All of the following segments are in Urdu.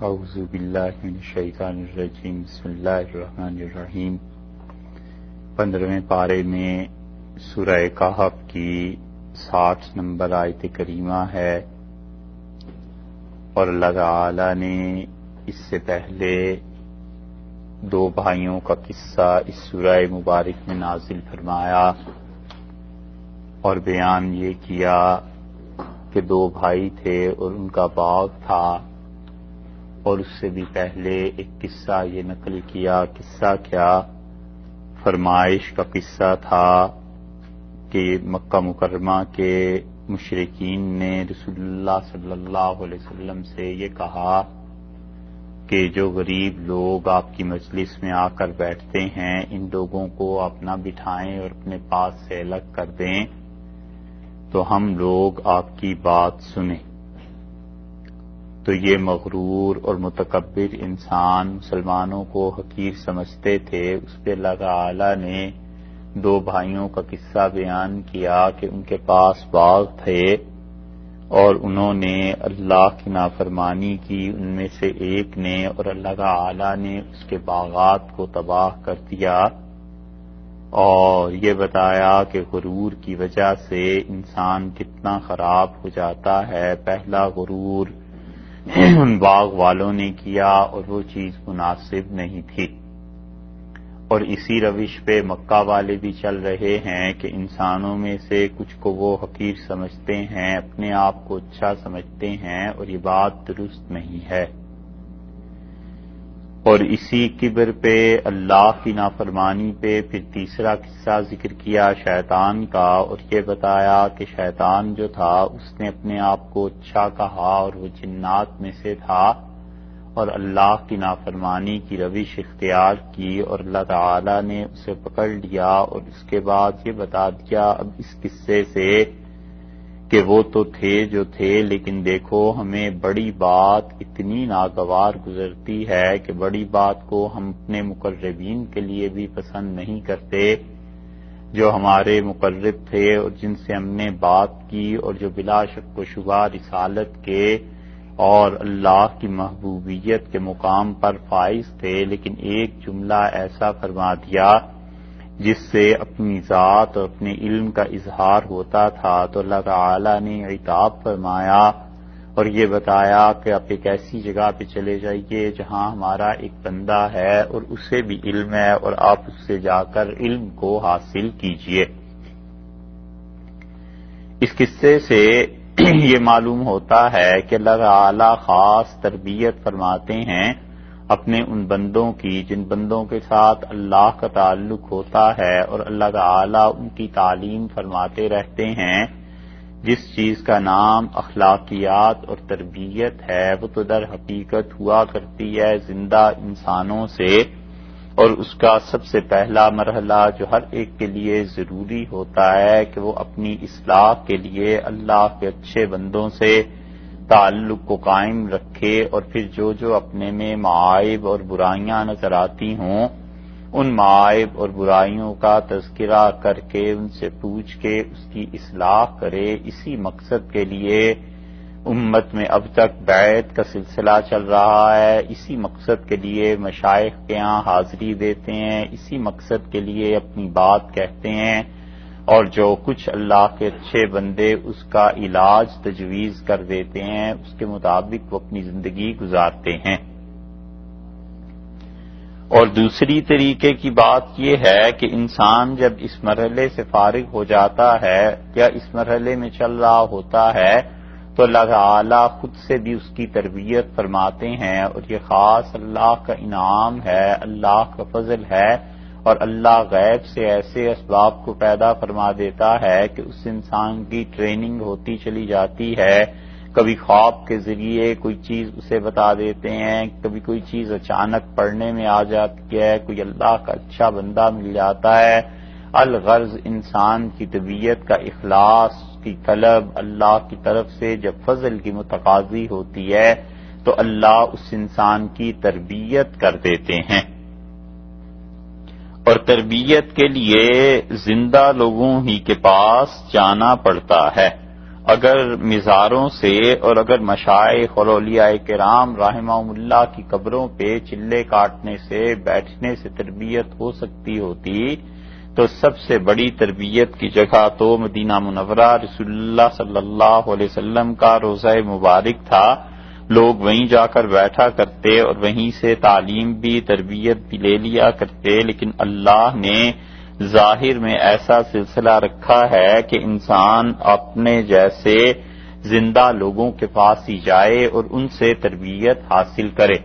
اعوذ باللہ من الشیطان الرجیم بسم اللہ الرحمن الرحیم 15ویں پارے میں سورہ کہف کی 60 نمبر آیت کریمہ ہے، اور اللہ تعالی نے اس سے پہلے دو بھائیوں کا قصہ اس سورہ مبارک میں نازل فرمایا اور بیان یہ کیا کہ دو بھائی تھے اور ان کا باغ تھا، اور اس سے بھی پہلے ایک قصہ یہ نقل کیا۔ قصہ کیا؟ فرمائش کا قصہ تھا کہ مکہ مکرمہ کے مشرکین نے رسول اللہ صلی اللہ علیہ وسلم سے یہ کہا کہ جو غریب لوگ آپ کی مجلس میں آ کر بیٹھتے ہیں ان لوگوں کو آپ نہ بٹھائیں اور اپنے پاس سے الگ کر دیں تو ہم لوگ آپ کی بات سنیں۔ تو یہ مغرور اور متکبر انسان مسلمانوں کو حقیر سمجھتے تھے، اس پہ اللہ تعالی نے دو بھائیوں کا قصہ بیان کیا کہ ان کے پاس باغ تھے اور انہوں نے اللہ کی نافرمانی کی، ان میں سے ایک نے، اور اللہ تعالی نے اس کے باغات کو تباہ کر دیا، اور یہ بتایا کہ غرور کی وجہ سے انسان کتنا خراب ہو جاتا ہے۔ پہلا غرور ان باغ والوں نے کیا اور وہ چیز مناسب نہیں تھی، اور اسی روش پہ مکہ والے بھی چل رہے ہیں کہ انسانوں میں سے کچھ کو وہ حقیر سمجھتے ہیں، اپنے آپ کو اچھا سمجھتے ہیں، اور یہ بات درست نہیں ہے۔ اور اسی کبر پہ اللہ کی نافرمانی پہ پھر تیسرا قصہ ذکر کیا شیطان کا، اور یہ بتایا کہ شیطان جو تھا اس نے اپنے آپ کو اچھا کہا اور وہ جنات میں سے تھا، اور اللہ کی نافرمانی کی روش اختیار کی، اور اللہ تعالی نے اسے پکڑ لیا، اور اس کے بعد یہ بتا دیا اب اس قصے سے کہ وہ تو تھے جو تھے، لیکن دیکھو ہمیں بڑی بات اتنی ناگوار گزرتی ہے کہ بڑی بات کو ہم اپنے مقربین کے لیے بھی پسند نہیں کرتے، جو ہمارے مقرب تھے اور جن سے ہم نے بات کی، اور جو بلا شک و شبہ رسالت کے اور اللہ کی محبوبیت کے مقام پر فائز تھے، لیکن ایک جملہ ایسا فرما دیا جس سے اپنی ذات اور اپنے علم کا اظہار ہوتا تھا، تو اللہ تعالی نے عتاب فرمایا اور یہ بتایا کہ آپ ایک ایسی جگہ پہ چلے جائیے جہاں ہمارا ایک بندہ ہے اور اسے بھی علم ہے، اور آپ اس سے جا کر علم کو حاصل کیجئے۔ اس قصے سے یہ معلوم ہوتا ہے کہ اللہ تعالی خاص تربیت فرماتے ہیں اپنے ان بندوں کی جن بندوں کے ساتھ اللہ کا تعلق ہوتا ہے، اور اللہ تعالی ان کی تعلیم فرماتے رہتے ہیں۔ جس چیز کا نام اخلاقیات اور تربیت ہے وہ تو در حقیقت ہوا کرتی ہے زندہ انسانوں سے، اور اس کا سب سے پہلا مرحلہ جو ہر ایک کے لیے ضروری ہوتا ہے کہ وہ اپنی اصلاح کے لیے اللہ کے اچھے بندوں سے تعلق کو قائم رکھے، اور پھر جو اپنے میں معائب اور برائیاں نظر آتی ہوں ان معائب اور برائیوں کا تذکرہ کر کے ان سے پوچھ کے اس کی اصلاح کرے۔ اسی مقصد کے لیے امت میں اب تک بیعت کا سلسلہ چل رہا ہے، اسی مقصد کے لیے مشائخ کے یہاں حاضری دیتے ہیں، اسی مقصد کے لیے اپنی بات کہتے ہیں، اور جو کچھ اللہ کے اچھے بندے اس کا علاج تجویز کر دیتے ہیں اس کے مطابق وہ اپنی زندگی گزارتے ہیں۔ اور دوسری طریقے کی بات یہ ہے کہ انسان جب اس مرحلے سے فارغ ہو جاتا ہے یا اس مرحلے میں چل رہا ہوتا ہے تو اللہ تعالی خود سے بھی اس کی تربیت فرماتے ہیں، اور یہ خاص اللہ کا انعام ہے، اللہ کا فضل ہے، اور اللہ غیب سے ایسے اسباب کو پیدا فرما دیتا ہے کہ اس انسان کی ٹریننگ ہوتی چلی جاتی ہے۔ کبھی خواب کے ذریعے کوئی چیز اسے بتا دیتے ہیں، کبھی کوئی چیز اچانک پڑھنے میں آ جاتی ہے، کوئی اللہ کا اچھا بندہ مل جاتا ہے۔ الغرض انسان کی طبیعت کا اخلاص کی طلب اللہ کی طرف سے جب فضل کی متقاضی ہوتی ہے تو اللہ اس انسان کی تربیت کر دیتے ہیں، اور تربیت کے لیے زندہ لوگوں ہی کے پاس جانا پڑتا ہے۔ اگر مزاروں سے اور اگر مشائخ اور اولیاء کرام رحمہم اللہ کی قبروں پہ چلے کاٹنے سے بیٹھنے سے تربیت ہو سکتی ہوتی تو سب سے بڑی تربیت کی جگہ تو مدینہ منورہ رسول اللہ صلی اللہ علیہ وسلم کا روضہ مبارک تھا. لوگ وہیں جا کر بیٹھا کرتے اور وہیں سے تعلیم بھی تربیت بھی لے لیا کرتے. لیکن اللہ نے ظاہر میں ایسا سلسلہ رکھا ہے کہ انسان اپنے جیسے زندہ لوگوں کے پاس ہی جائے اور ان سے تربیت حاصل کرے.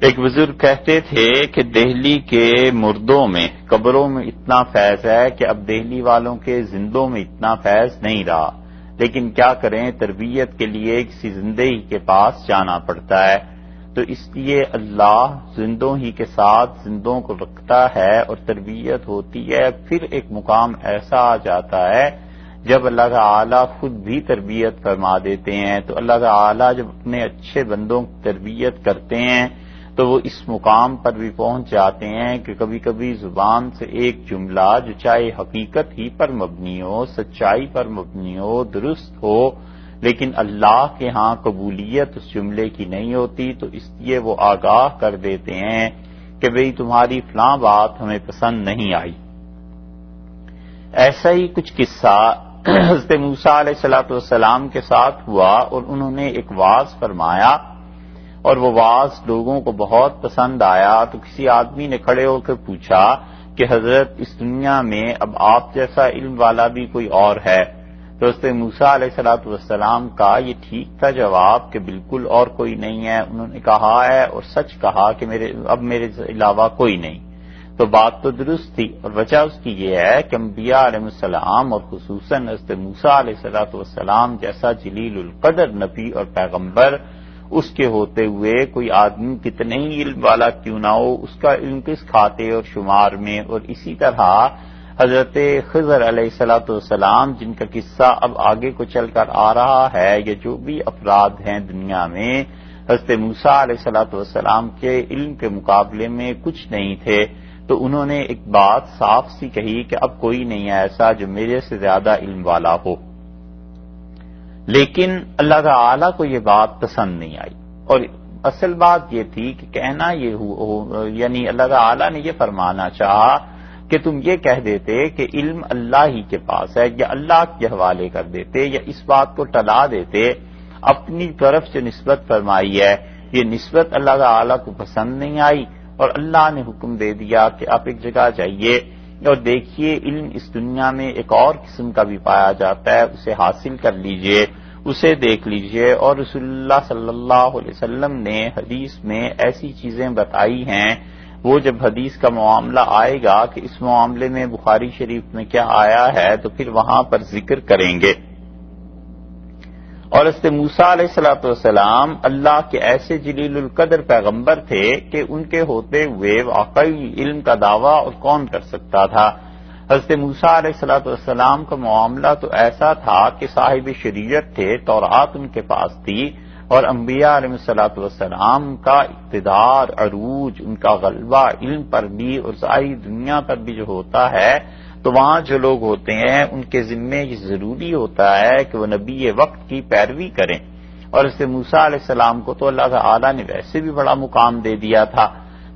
ایک بزرگ کہتے تھے کہ دہلی کے مردوں میں قبروں میں اتنا فیض ہے کہ اب دہلی والوں کے زندوں میں اتنا فیض نہیں رہا. لیکن کیا کریں، تربیت کے لیے کسی زندے ہی کے پاس جانا پڑتا ہے. تو اس لیے اللہ زندوں ہی کے ساتھ زندوں کو رکھتا ہے اور تربیت ہوتی ہے. پھر ایک مقام ایسا آ جاتا ہے جب اللہ تعالی خود بھی تربیت فرما دیتے ہیں. تو اللہ تعالی جب اپنے اچھے بندوں کی تربیت کرتے ہیں تو وہ اس مقام پر بھی پہنچ جاتے ہیں کہ کبھی کبھی زبان سے ایک جملہ جو چاہے حقیقت ہی پر مبنی ہو، سچائی پر مبنی ہو، درست ہو، لیکن اللہ کے ہاں قبولیت اس جملے کی نہیں ہوتی. تو اس لیے وہ آگاہ کر دیتے ہیں کہ بھئی تمہاری فلاں بات ہمیں پسند نہیں آئی. ایسا ہی کچھ قصہ حضرت موسیٰ علیہ السلام کے ساتھ ہوا اور انہوں نے ایک وعظ فرمایا اور وہ وعظ لوگوں کو بہت پسند آیا. تو کسی آدمی نے کھڑے ہو کر پوچھا کہ حضرت اس دنیا میں اب آپ جیسا علم والا بھی کوئی اور ہے؟ تو حضرت موسیٰ علیہ السلام کا یہ ٹھیک تھا جواب کہ بالکل اور کوئی نہیں ہے. انہوں نے کہا ہے اور سچ کہا کہ اب میرے علاوہ کوئی نہیں. تو بات تو درست تھی اور وجہ اس کی یہ ہے کہ انبیاء علیہ السلام اور خصوصاً حضرت موسیٰ علیہ السلام جیسا جلیل القدر نبی اور پیغمبر، اس کے ہوتے ہوئے کوئی آدمی کتنے ہی علم والا کیوں نہ ہو، اس کا علم کس کھاتے اور شمار میں. اور اسی طرح حضرت خضر علیہ السلام جن کا قصہ اب آگے کو چل کر آ رہا ہے، یا جو بھی افراد ہیں دنیا میں حضرت موسیٰ علیہ السلام کے علم کے مقابلے میں کچھ نہیں تھے. تو انہوں نے ایک بات صاف سی کہی کہ اب کوئی نہیں ہے ایسا جو میرے سے زیادہ علم والا ہو. لیکن اللہ تعالی کو یہ بات پسند نہیں آئی. اور اصل بات یہ تھی کہ کہنا یہ یعنی اللہ تعالی نے یہ فرمانا چاہا کہ تم یہ کہہ دیتے کہ علم اللہ ہی کے پاس ہے، یا اللہ کے حوالے کر دیتے، یا اس بات کو ٹلا دیتے. اپنی طرف جو نسبت فرمائی ہے یہ نسبت اللہ تعالی کو پسند نہیں آئی اور اللہ نے حکم دے دیا کہ آپ ایک جگہ جائیے اور دیکھیے علم اس دنیا میں ایک اور قسم کا بھی پایا جاتا ہے، اسے حاصل کر لیجئے، اسے دیکھ لیجئے. اور رسول اللہ صلی اللہ علیہ وسلم نے حدیث میں ایسی چیزیں بتائی ہیں، وہ جب حدیث کا معاملہ آئے گا کہ اس معاملے میں بخاری شریف میں کیا آیا ہے تو پھر وہاں پر ذکر کریں گے. اور حضرت موسیٰ علیہ السلام اللہ کے ایسے جلیل القدر پیغمبر تھے کہ ان کے ہوتے ہوئے واقعی علم کا دعویٰ اور کون کر سکتا تھا. حضرت موسیٰ علیہ السلام کا معاملہ تو ایسا تھا کہ صاحب شریعت تھے، تورات ان کے پاس تھی، اور انبیاء علیہ السلام کا اقتدار، عروج، ان کا غلبہ علم پر بھی اور ظاہری دنیا پر بھی جو ہوتا ہے، تو وہاں جو لوگ ہوتے ہیں ان کے ذمے یہ ضروری ہوتا ہے کہ وہ نبی وقت کی پیروی کریں. اور حضرت موسیٰ علیہ السلام کو تو اللہ تعالی نے ویسے بھی بڑا مقام دے دیا تھا.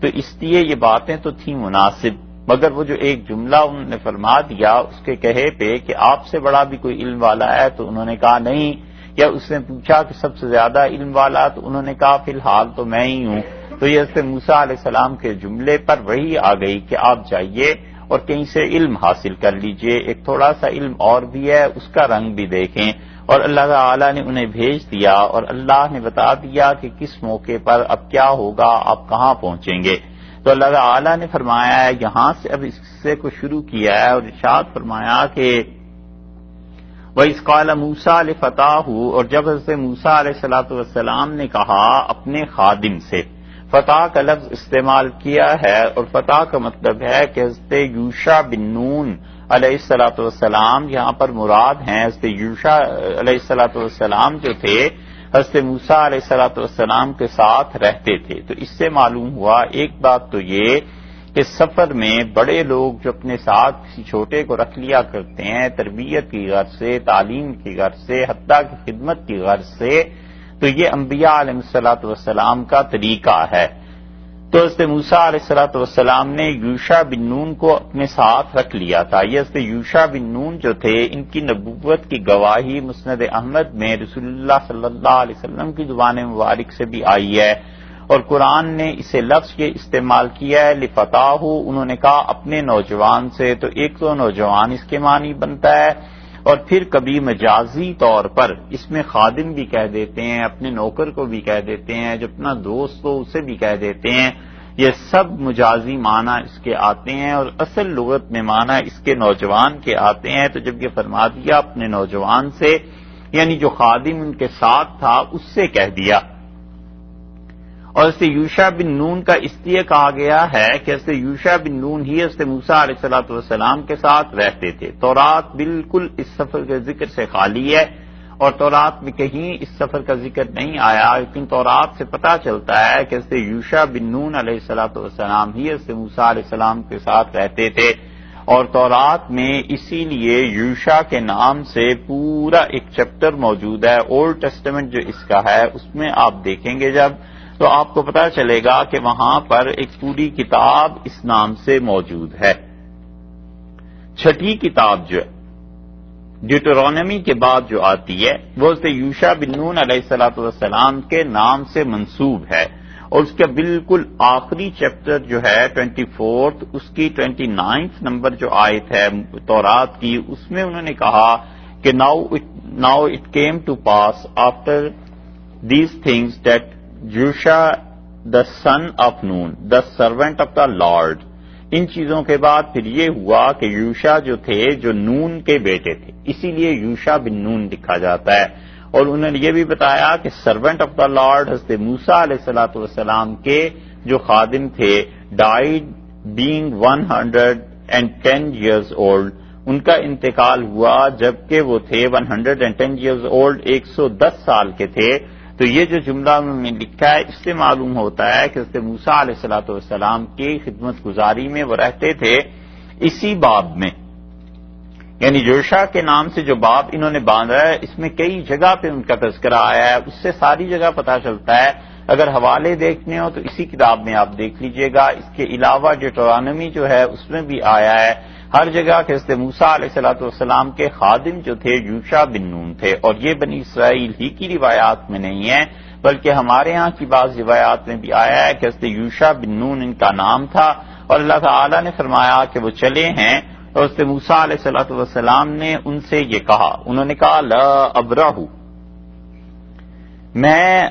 تو اس لیے یہ باتیں تو تھیں مناسب، مگر وہ جو ایک جملہ انہوں نے فرما دیا اس کے کہے پہ کہ آپ سے بڑا بھی کوئی علم والا ہے، تو انہوں نے کہا نہیں. یا اس نے پوچھا کہ سب سے زیادہ علم والا، تو انہوں نے کہا فی الحال تو میں ہی ہوں. تو یہ حضرت موسیٰ علیہ السلام کے جملے پر وہی آ گئی کہ آپ جائیے اور کہیں سے علم حاصل کر لیجئے. ایک تھوڑا سا علم اور بھی ہے، اس کا رنگ بھی دیکھیں. اور اللہ تعالی نے انہیں بھیج دیا اور اللہ نے بتا دیا کہ کس موقع پر اب کیا ہوگا، آپ کہاں پہنچیں گے. تو اللہ تعالی نے فرمایا ہے یہاں سے اب اس قصے کو شروع کیا ہے اور ارشاد فرمایا کہ وَإِذْ قَالَ مُوسَىٰ لِفَتَاهُ، اور جب حضرت موسیٰ علیہ السلام نے کہا اپنے خادم سے. فتح کا لفظ استعمال کیا ہے اور فتح کا مطلب ہے کہ حضرت یوشع بن نون علیہ السلام یہاں پر مراد ہیں. حضرت یوشع علیہ السلام جو تھے حضرت موسیٰ علیہ السلام کے ساتھ رہتے تھے. تو اس سے معلوم ہوا ایک بات تو یہ کہ سفر میں بڑے لوگ جو اپنے ساتھ کسی چھوٹے کو رکھ لیا کرتے ہیں تربیت کی غرض سے، تعلیم کی غرض سے، حتیٰ کہ خدمت کی غرض سے، تو یہ انبیاء علیہ الصلوۃ والسلام کا طریقہ ہے۔ تو حضرت موسیٰ علیہ الصلوۃ والسلام نے یوشع بن نون کو اپنے ساتھ رکھ لیا تھا۔ یہ حضرت یوشع بن نون جو تھے ان کی نبوت کی گواہی مسند احمد میں رسول اللہ صلی اللہ علیہ وسلم کی زبان مبارک سے بھی آئی ہے، اور قرآن نے اسے لفظ یہ استعمال کیا ہے لفتاہ، انہوں نے کہا اپنے نوجوان سے، تو ایک تو نوجوان اس کے معنی بنتا ہے، اور پھر کبھی مجازی طور پر اس میں خادم بھی کہہ دیتے ہیں، اپنے نوکر کو بھی کہہ دیتے ہیں، جو اپنا دوست ہو اسے بھی کہہ دیتے ہیں، یہ سب مجازی معنی اس کے آتے ہیں، اور اصل لغت میں معنی اس کے نوجوان کے آتے ہیں۔ تو جب یہ فرما دیا اپنے نوجوان سے، یعنی جو خادم ان کے ساتھ تھا اس سے کہہ دیا۔ اور حضرت یوشع بن نون کا اس لیے کہا گیا ہے کہ حضرت یوشع بن نون ہی حضرت موسیٰ علیہ الصلوۃ والسلام کے ساتھ رہتے تھے۔ تورات بالکل اس سفر کے ذکر سے خالی ہے، اور تورات میں کہیں اس سفر کا ذکر نہیں آیا، لیکن تورات سے پتہ چلتا ہے کہ حضرت یوشع بن نون علیہ الصلوۃ والسلام ہی حضرت موسیٰ علیہ السلام کے ساتھ رہتے تھے، اور تورات میں اسی لیے یوشع کے نام سے پورا ایک چیپٹر موجود ہے۔ اولڈ ٹیسٹمنٹ جو اس کا ہے اس میں آپ دیکھیں گے جب، تو آپ کو پتہ چلے گا کہ وہاں پر ایک پوری کتاب اس نام سے موجود ہے۔ چھٹی کتاب جو ہے ڈیوٹرونومی کے بعد جو آتی ہے وہ حضرت یوشع بن نون علیہ الصلوۃ والسلام کے نام سے منسوب ہے، اور اس کا بالکل آخری چیپٹر جو ہے 24 اس کی 29 نمبر جو آیت ہے تورات کی، اس میں انہوں نے کہا کہ now it came to pass after these things that Joshua the son of Nun, the servant of the Lord، ان چیزوں کے بعد پھر یہ ہوا کہ یوشع جو تھے جو نون کے بیٹے تھے، اسی لیے یوشع بن نون لکھا جاتا ہے، اور انہوں نے یہ بھی بتایا کہ سرونٹ آف دا لارڈ حضرت موسیٰ علیہ الصلوۃ والسلام کے جو خادم تھے ڈائیڈ بینگ 110 years old، ان کا انتقال ہوا جبکہ وہ تھے 110 years old، 110 سال کے تھے۔ تو یہ جو جملہ انہوں نے لکھا ہے اس سے معلوم ہوتا ہے کہ حضرت موسیٰ علیہ الصلوۃ والسلام کی خدمت گزاری میں وہ رہتے تھے اسی باب میں، یعنی یوشع کے نام سے جو باب انہوں نے باندھا ہے اس میں کئی جگہ پہ ان کا تذکرہ آیا ہے، اس سے ساری جگہ پتہ چلتا ہے۔ اگر حوالے دیکھنے ہو تو اسی کتاب میں آپ دیکھ لیجئے گا، اس کے علاوہ ڈیوٹرونومی جو ہے اس میں بھی آیا ہے، ہر جگہ کہ حضرت موسیٰ علیہ الصلوۃ والسلام کے خادم جو تھے یوشع بن نون تھے، اور یہ بنی اسرائیل ہی کی روایات میں نہیں ہے بلکہ ہمارے ہاں کی بعض روایات میں بھی آیا ہے کہ حضرت یوشع بن نون ان کا نام تھا، اور اللہ تعالیٰ نے فرمایا کہ وہ چلے ہیں، اور حضرت موسیٰ علیہ الصلوۃ والسلام نے ان سے یہ کہا، انہوں نے کہا لا ابرح، میں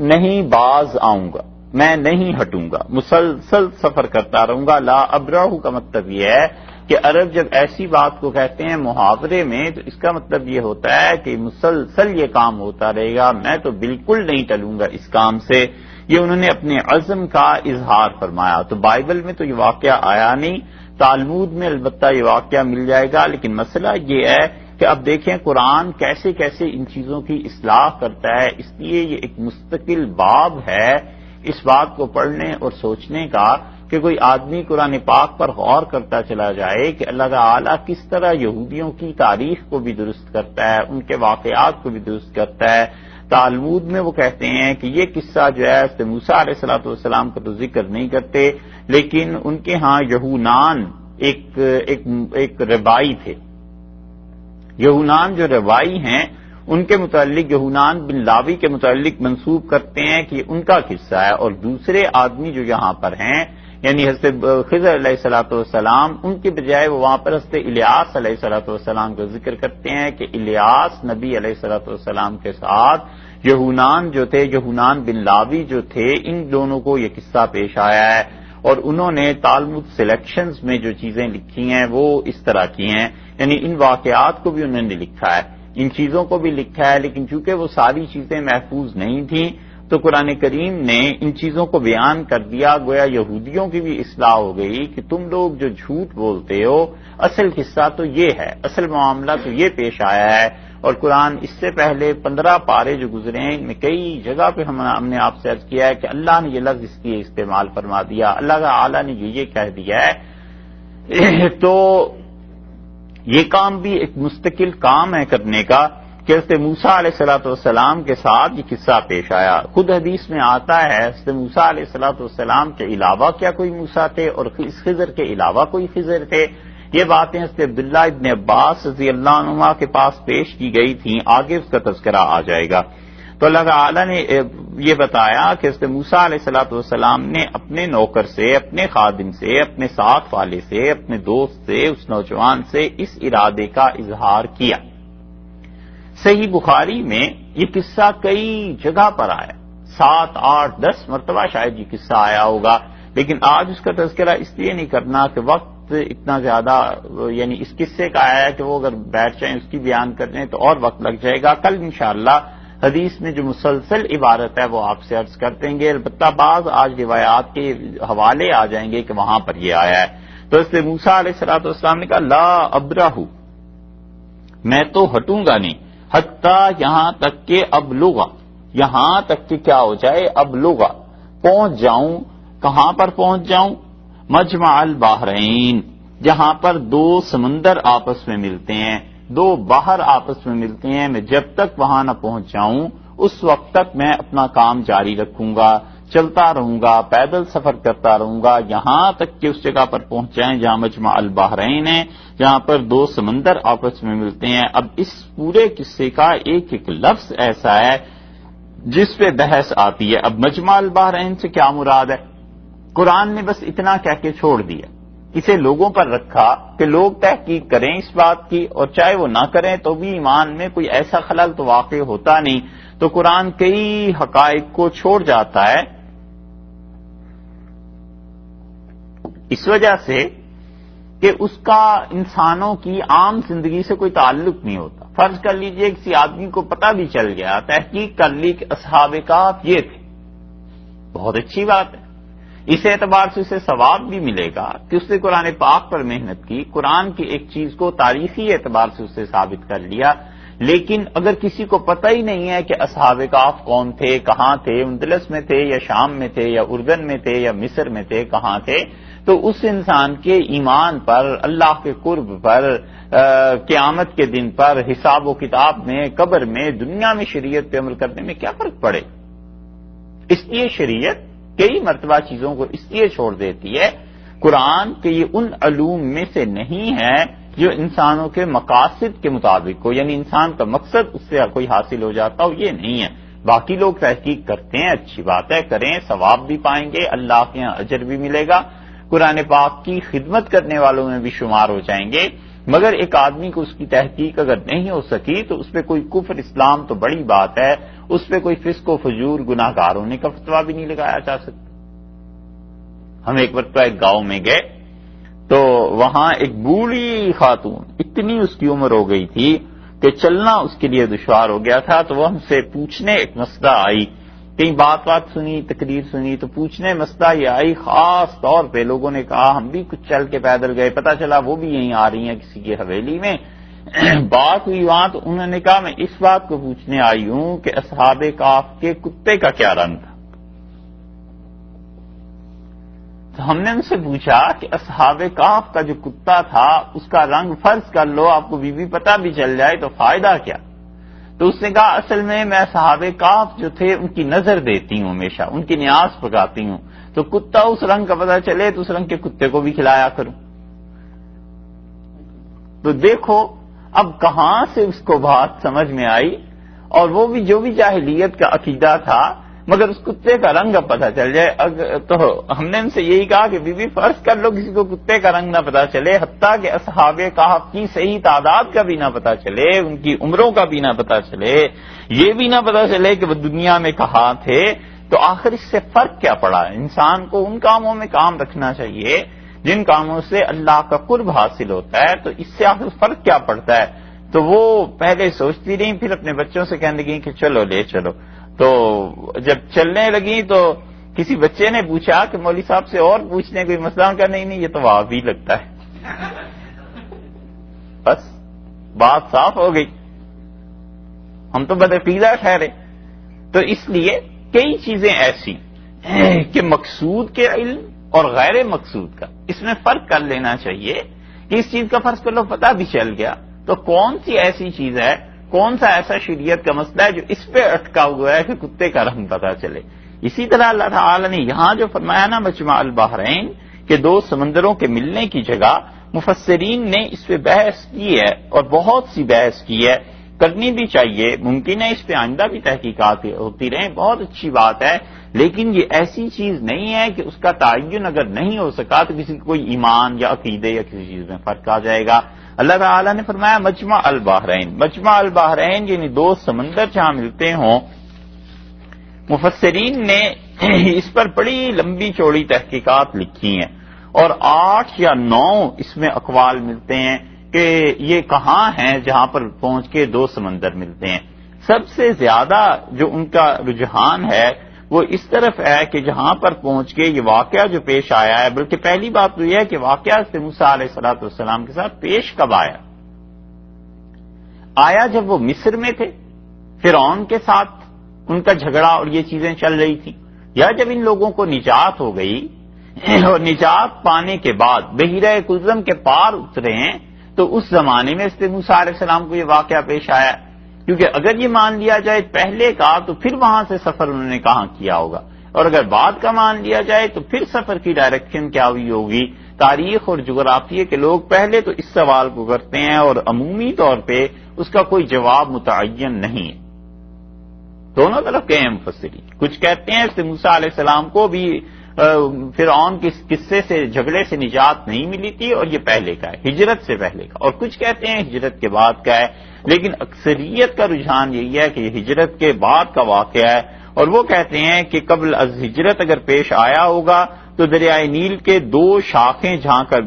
نہیں باز آؤں گا، میں نہیں ہٹوں گا، مسلسل سفر کرتا رہوں گا۔ لا ابرح کا مطلب یہ ہے کہ عرب جب ایسی بات کو کہتے ہیں محاورے میں تو اس کا مطلب یہ ہوتا ہے کہ مسلسل یہ کام ہوتا رہے گا، میں تو بالکل نہیں ٹلوں گا اس کام سے۔ یہ انہوں نے اپنے عزم کا اظہار فرمایا۔ تو بائبل میں تو یہ واقعہ آیا نہیں، تالمود میں البتہ یہ واقعہ مل جائے گا، لیکن مسئلہ یہ ہے کہ اب دیکھیں قرآن کیسے کیسے ان چیزوں کی اصلاح کرتا ہے، اس لیے یہ ایک مستقل باب ہے اس بات کو پڑھنے اور سوچنے کا کہ کوئی آدمی قرآن پاک پر غور کرتا چلا جائے کہ اللہ تعالیٰ کس طرح یہودیوں کی تاریخ کو بھی درست کرتا ہے، ان کے واقعات کو بھی درست کرتا ہے۔ تالمود میں وہ کہتے ہیں کہ یہ قصہ جو ہے حضرت موسیٰ علیہ الصلوۃ والسلام کا تو ذکر نہیں کرتے، لیکن ان کے ہاں یہونان ایک روائی تھے، یہونان جو روائی ہیں ان کے متعلق یہونان بن لاوی کے متعلق منسوب کرتے ہیں کہ ان کا قصہ ہے، اور دوسرے آدمی جو یہاں پر ہیں یعنی حضرت خضر علیہ الصلوۃ والسلام، ان کے بجائے وہ وہاں پر حضرت الیاس علیہ الصلوۃ والسلام کا ذکر کرتے ہیں کہ الیاس نبی علیہ الصلوۃ والسلام کے ساتھ یہونان جو تھے، یہونان بن لاوی جو تھے، ان دونوں کو یہ قصہ پیش آیا ہے، اور انہوں نے تالمود سلیکشنز میں جو چیزیں لکھی ہیں وہ اس طرح کی ہیں، یعنی ان واقعات کو بھی انہوں نے لکھا ہے، ان چیزوں کو بھی لکھا ہے، لیکن چونکہ وہ ساری چیزیں محفوظ نہیں تھیں تو قرآن کریم نے ان چیزوں کو بیان کر دیا، گویا یہودیوں کی بھی اصلاح ہو گئی کہ تم لوگ جو جھوٹ بولتے ہو، اصل قصہ تو یہ ہے، اصل معاملہ تو یہ پیش آیا ہے، اور قرآن اس سے پہلے 15 پارے جو گزرے ہیں ان میں کئی جگہ پہ ہم نے آپ سے عرض کیا ہے کہ اللہ نے یہ لفظ اس لیے استعمال فرما دیا، اللہ تعالی نے یہ کہہ دیا ہے، تو یہ کام بھی ایک مستقل کام ہے کرنے کا کہ حضرت موسیٰ علیہ الصلوۃ والسلام کے ساتھ یہ قصہ پیش آیا۔ خود حدیث میں آتا ہے حضرت موسیٰ علیہ الصلوۃ والسلام کے علاوہ کیا کوئی موسیٰ تھے اور اس خضر کے علاوہ کوئی خضر تھے، یہ باتیں حضرت عبداللہ ابن عباس رضی اللہ عنہما کے پاس پیش کی گئی تھیں، آگے اس کا تذکرہ آ جائے گا۔ تو اللہ تعالی نے یہ بتایا کہ حضرت موسیٰ علیہ الصلوۃ والسلام نے اپنے نوکر سے، اپنے خادم سے، اپنے ساتھ والے سے، اپنے دوست سے، اس نوجوان سے اس ارادے کا اظہار کیا۔ صحیح بخاری میں یہ قصہ کئی جگہ پر آیا، 7، 8، 10 مرتبہ شاید یہ قصہ آیا ہوگا، لیکن آج اس کا تذکرہ اس لیے نہیں کرنا کہ وقت اتنا زیادہ یعنی اس قصے کا آیا ہے کہ وہ اگر بیٹھ جائیں اس کی بیان کرنے تو اور وقت لگ جائے گا۔ کل انشاءاللہ حدیث میں جو مسلسل عبارت ہے وہ آپ سے عرض کر دیں گے، البتہ بعض آج روایات کے حوالے آ جائیں گے کہ وہاں پر یہ آیا ہے۔ تو اس لیے موسیٰ علیہ الصلوۃ والسلام نے کہا لا ابرہ، میں تو ہٹوں گا نہیں، حتیٰ یہاں تک کہ ابلغا، یہاں تک کہ کیا ہو جائے، ابلغا، پہنچ جاؤں، کہاں پر پہنچ جاؤں، مجمع البحرین، جہاں پر 2 سمندر آپس میں ملتے ہیں، 2 بحر آپس میں ملتے ہیں، میں جب تک وہاں نہ پہنچ جاؤں اس وقت تک میں اپنا کام جاری رکھوں گا، چلتا رہوں گا، پیدل سفر کرتا رہوں گا، یہاں تک کہ اس جگہ پر پہنچ جائیں جہاں مجمع البحرین ہے، جہاں پر 2 سمندر آپس میں ملتے ہیں۔ اب اس پورے قصے کا ایک ایک لفظ ایسا ہے جس پہ بحث آتی ہے۔ اب مجمع البحرین سے کیا مراد ہے؟ قرآن نے بس اتنا کہہ کے چھوڑ دیا، اسے لوگوں پر رکھا کہ لوگ تحقیق کریں اس بات کی، اور چاہے وہ نہ کریں تو بھی ایمان میں کوئی ایسا خلل تو واقع ہوتا نہیں۔ تو قرآن کئی حقائق کو چھوڑ جاتا ہے اس وجہ سے کہ اس کا انسانوں کی عام زندگی سے کوئی تعلق نہیں ہوتا۔ فرض کر لیجئے کسی آدمی کو پتہ بھی چل گیا، تحقیق کر لی کہ اصحاب کہف یہ تھے، بہت اچھی بات ہے، اس اعتبار سے اسے ثواب بھی ملے گا کہ اس نے قرآن پاک پر محنت کی، قرآن کی ایک چیز کو تاریخی اعتبار سے اسے ثابت کر لیا۔ لیکن اگر کسی کو پتہ ہی نہیں ہے کہ اصحاب کہف کون تھے، کہاں تھے، اندلس میں تھے یا شام میں تھے یا اردن میں تھے یا مصر میں تھے، کہاں تھے، تو اس انسان کے ایمان پر، اللہ کے قرب پر، قیامت کے دن پر، حساب و کتاب میں، قبر میں، دنیا میں شریعت پہ عمل کرنے میں کیا فرق پڑے؟ اس لیے شریعت کئی مرتبہ چیزوں کو اس لیے چھوڑ دیتی ہے، قرآن کے یہ ان علوم میں سے نہیں ہے جو انسانوں کے مقاصد کے مطابق ہو، یعنی انسان کا مقصد اس سے کوئی حاصل ہو جاتا ہو، یہ نہیں ہے۔ باقی لوگ تحقیق کرتے ہیں، اچھی بات ہے، کریں، ثواب بھی پائیں گے، اللہ کے یہاں اجر بھی ملے گا، قرآن پاک کی خدمت کرنے والوں میں بھی شمار ہو جائیں گے۔ مگر ایک آدمی کو اس کی تحقیق اگر نہیں ہو سکی تو اس پہ کوئی کفر اسلام تو بڑی بات ہے، اس پہ کوئی فسق و فجور گناہ گار ہونے کا فتویٰ بھی نہیں لگایا جا سکتا۔ ہم ایک مرتبہ ایک گاؤں میں گئے تو وہاں ایک بوڑھی خاتون، اتنی اس کی عمر ہو گئی تھی کہ چلنا اس کے لیے دشوار ہو گیا تھا، تو وہ ہم سے پوچھنے ایک مسئلہ آئی، کہیں بات سنی، تقریر سنی، تو پوچھنے مسئلہ یہ آئی، خاص طور پہ لوگوں نے کہا، ہم بھی کچھ چل کے پیدل گئے، پتہ چلا وہ بھی یہیں آ رہی ہیں کسی کی حویلی میں، بات ہوئی وہاں، تو انہوں نے کہا میں اس بات کو پوچھنے آئی ہوں کہ اصحاب کہف کے کتے کا کیا رنگ تھا؟ تو ہم نے ان سے پوچھا کہ اصحاب کہف کا جو کتا تھا اس کا رنگ فرض کر لو آپ کو بیوی پتہ بھی چل جائے تو فائدہ کیا؟ تو اس نے کہا اصل میں اصحاب کہف جو تھے ان کی نظر دیتی ہوں ہمیشہ، ان کی نیاز پکاتی ہوں، تو کتا اس رنگ کا پتہ چلے تو اس رنگ کے کتے کو بھی کھلایا کروں۔ تو دیکھو اب کہاں سے اس کو بات سمجھ میں آئی، اور وہ بھی جو بھی جاہلیت کا عقیدہ تھا، مگر اس کتے کا رنگ اب پتہ چل جائے۔ تو ہم نے ان سے یہی کہا کہ بی فرض کر لو کسی کو کتے کا رنگ نہ پتہ چلے، حتیٰ کہ اصحاب کہف کی صحیح تعداد کا بھی نہ پتہ چلے، ان کی عمروں کا بھی نہ پتہ چلے، یہ بھی نہ پتہ چلے کہ وہ دنیا میں کہاں تھے، تو آخر اس سے فرق کیا پڑا؟ انسان کو ان کاموں میں کام رکھنا چاہیے جن کاموں سے اللہ کا قرب حاصل ہوتا ہے، تو اس سے آخر فرق کیا پڑتا ہے؟ تو وہ پہلے سوچتی رہیں، پھر اپنے بچوں سے کہنے لگیں کہ چلو لے چلو، تو جب چلنے لگی تو کسی بچے نے پوچھا کہ مولوی صاحب سے اور پوچھنے کوئی مسئلہ کا نہیں، یہ تو واضح لگتا ہے، بس بات صاف ہو گئی۔ ہم تو بدعقیدہ ٹھہرے. تو اس لیے کئی چیزیں ایسی کہ مقصود کے علم اور غیر مقصود کا اس میں فرق کر لینا چاہیے کہ اس چیز کا فرض کر لو پتہ بھی چل گیا تو کون سی ایسی چیز ہے، کون سا ایسا شریعت کا مسئلہ ہے جو اس پہ اٹکا ہوا ہے کہ کتے کا رنگ پتہ چلے. اسی طرح اللہ تعالیٰ نے یہاں جو فرمایا نا مجمع البحرین کہ دو سمندروں کے ملنے کی جگہ، مفسرین نے اس پہ بحث کی ہے اور بہت سی بحث کی ہے، کرنی بھی چاہیے، ممکن ہے اس پہ آئندہ بھی تحقیقات ہوتی رہیں، بہت اچھی بات ہے، لیکن یہ ایسی چیز نہیں ہے کہ اس کا تعین اگر نہیں ہو سکا تو کسی کوئی ایمان یا عقیدے یا کسی چیز میں فرق آ جائے گا. اللہ تعالیٰ نے فرمایا مجمع البحرین، مجمع البحرین یعنی دو سمندر جہاں ملتے ہوں. مفسرین نے اس پر بڑی لمبی چوڑی تحقیقات لکھی ہیں اور 8 یا 9 اس میں اقوال ملتے ہیں کہ یہ کہاں ہیں جہاں پر پہنچ کے دو سمندر ملتے ہیں. سب سے زیادہ جو ان کا رجحان ہے وہ اس طرف ہے کہ جہاں پر پہنچ کے یہ واقعہ جو پیش آیا ہے، بلکہ پہلی بات تو یہ ہے کہ واقعہ موسیٰ علیہ السلام کے ساتھ پیش کب آیا جب وہ مصر میں تھے، فرعون کے ساتھ ان کا جھگڑا اور یہ چیزیں چل رہی تھی، یا جب ان لوگوں کو نجات ہو گئی اور نجات پانے کے بعد بحیرہ کلزم کے پار اترے ہیں تو اس زمانے میں موسیٰ علیہ السلام کو یہ واقعہ پیش آیا. کیونکہ اگر یہ مان لیا جائے پہلے کا تو پھر وہاں سے سفر انہوں نے کہاں کیا ہوگا، اور اگر بعد کا مان لیا جائے تو پھر سفر کی ڈائریکشن کیا ہوئی ہوگی. تاریخ اور جغرافیے کے لوگ پہلے تو اس سوال کو کرتے ہیں اور عمومی طور پہ اس کا کوئی جواب متعین نہیں ہے. دونوں طرف کے ہیں مفسرین. کچھ کہتے ہیں موسیٰ علیہ السلام کو بھی فرعون کے قصے سے، جھگڑے سے نجات نہیں ملی تھی اور یہ پہلے کا ہے، ہجرت سے پہلے کا، اور کچھ کہتے ہیں ہجرت کے بعد کا ہے، لیکن اکثریت کا رجحان یہی ہے کہ یہ ہجرت کے بعد کا واقعہ ہے. اور وہ کہتے ہیں کہ قبل از ہجرت اگر پیش آیا ہوگا تو دریائے نیل کے 2 شاخیں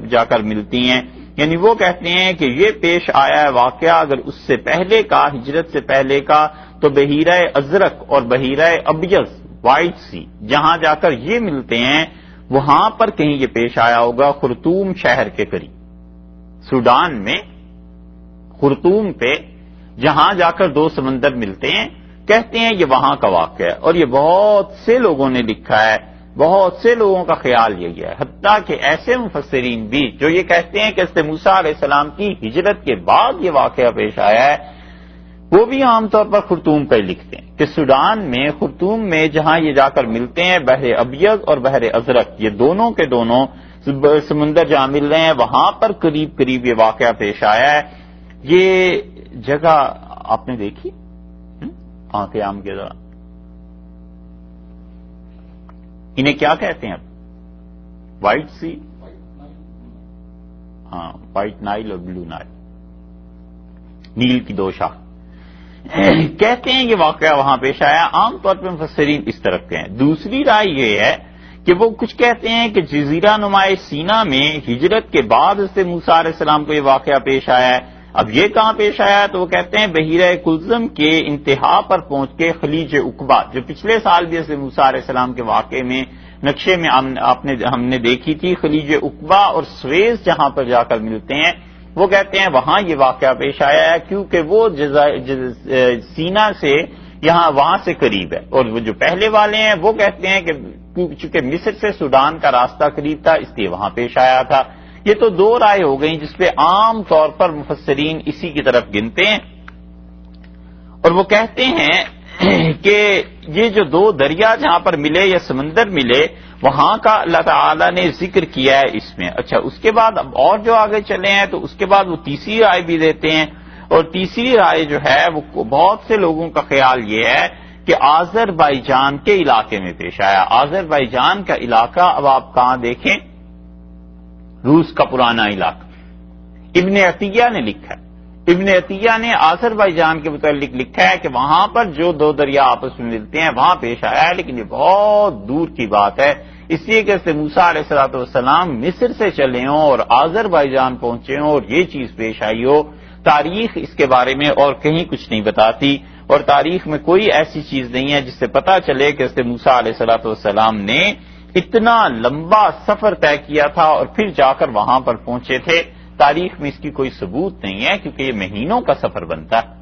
جا کر ملتی ہیں، یعنی وہ کہتے ہیں کہ یہ پیش آیا ہے واقعہ اگر اس سے پہلے کا، ہجرت سے پہلے کا، تو بحیرہ ازرق اور بحیرہ ابیض، وائٹ سی، جہاں جا کر یہ ملتے ہیں وہاں پر کہیں یہ پیش آیا ہوگا، خرطوم شہر کے قریب، سوڈان میں خرطوم پہ جہاں جا کر 2 سمندر ملتے ہیں. کہتے ہیں یہ وہاں کا واقعہ ہے، اور یہ بہت سے لوگوں نے لکھا ہے، بہت سے لوگوں کا خیال یہی ہے، حتیٰ کہ ایسے مفسرین بھی جو یہ کہتے ہیں کہ موسیٰ علیہ السلام کی ہجرت کے بعد یہ واقعہ پیش آیا ہے، وہ بھی عام طور پر خرطوم کا ہی لکھتے ہیں کہ سوڈان میں خرطوم میں جہاں یہ جا کر ملتے ہیں بحر ابیض اور بحر ازرق، یہ دونوں کے دونوں سمندر جہاں مل رہے ہیں وہاں پر قریب قریب یہ واقعہ پیش آیا ہے. یہ جگہ آپ نے دیکھی قیام کے دوران؟ انہیں کیا کہتے ہیں اب؟ وائٹ سی، ہاں، وائٹ نائل اور بلو نائل، نیل کی 2 شاخ. کہتے ہیں یہ واقعہ وہاں پیش آیا. عام طور پہ مفسرین اس طرف کے ہیں. دوسری رائے یہ ہے کہ وہ کچھ کہتے ہیں کہ جزیرہ نما سینا میں ہجرت کے بعد سے موسیٰ علیہ السلام کو یہ واقعہ پیش آیا ہے. اب یہ کہاں پیش آیا تو وہ کہتے ہیں بحیرہ کلزم کے انتہا پر پہنچ کے خلیج عقبہ، جو پچھلے سال بھی موسیٰ علیہ السلام کے واقعے میں نقشے میں ہم نے دیکھی تھی، خلیج عقبہ اور سویز جہاں پر جا کر ملتے ہیں، وہ کہتے ہیں وہاں یہ واقعہ پیش آیا ہے کیونکہ وہ سینا سے وہاں سے قریب ہے. اور وہ جو پہلے والے ہیں وہ کہتے ہیں کہ چونکہ مصر سے سوڈان کا راستہ قریب تھا اس لیے وہاں پیش آیا تھا. یہ تو 2 رائے ہو گئیں جس پہ عام طور پر مفسرین اسی کی طرف گنتے ہیں. اور وہ کہتے ہیں کہ یہ جو 2 دریا جہاں پر ملے یا سمندر ملے وہاں کا اللہ تعالیٰ نے ذکر کیا ہے اس میں. اچھا، اس کے بعد اب اور جو آگے چلے ہیں تو اس کے بعد وہ تیسری رائے بھی دیتے ہیں، اور تیسری رائے جو ہے وہ بہت سے لوگوں کا خیال یہ ہے کہ آذربائیجان کے علاقے میں پیش آیا. آذربائیجان کا علاقہ اب آپ کہاں دیکھیں، روس کا پرانا علاقہ. ابن عطیہ نے لکھا ہے، ابن عطیہ نے آذربائیجان کے متعلق لکھا ہے کہ وہاں پر جو 2 دریا آپس میں ملتے ہیں وہاں پیش آیا ہے، لیکن یہ بہت دور کی بات ہے، اس لیے کہ موسیٰ علیہ السلام مصر سے چلے ہوں اور آذربائیجان پہنچے ہوں اور یہ چیز پیش آئی ہو. تاریخ اس کے بارے میں اور کہیں کچھ نہیں بتاتی، اور تاریخ میں کوئی ایسی چیز نہیں ہے جس سے پتا چلے کہ موسیٰ علیہ السلام نے اتنا لمبا سفر طے کیا تھا اور پھر جا کر وہاں پر پہنچے تھے. تاریخ میں اس کی کوئی ثبوت نہیں ہے کیونکہ یہ مہینوں کا سفر بنتا ہے.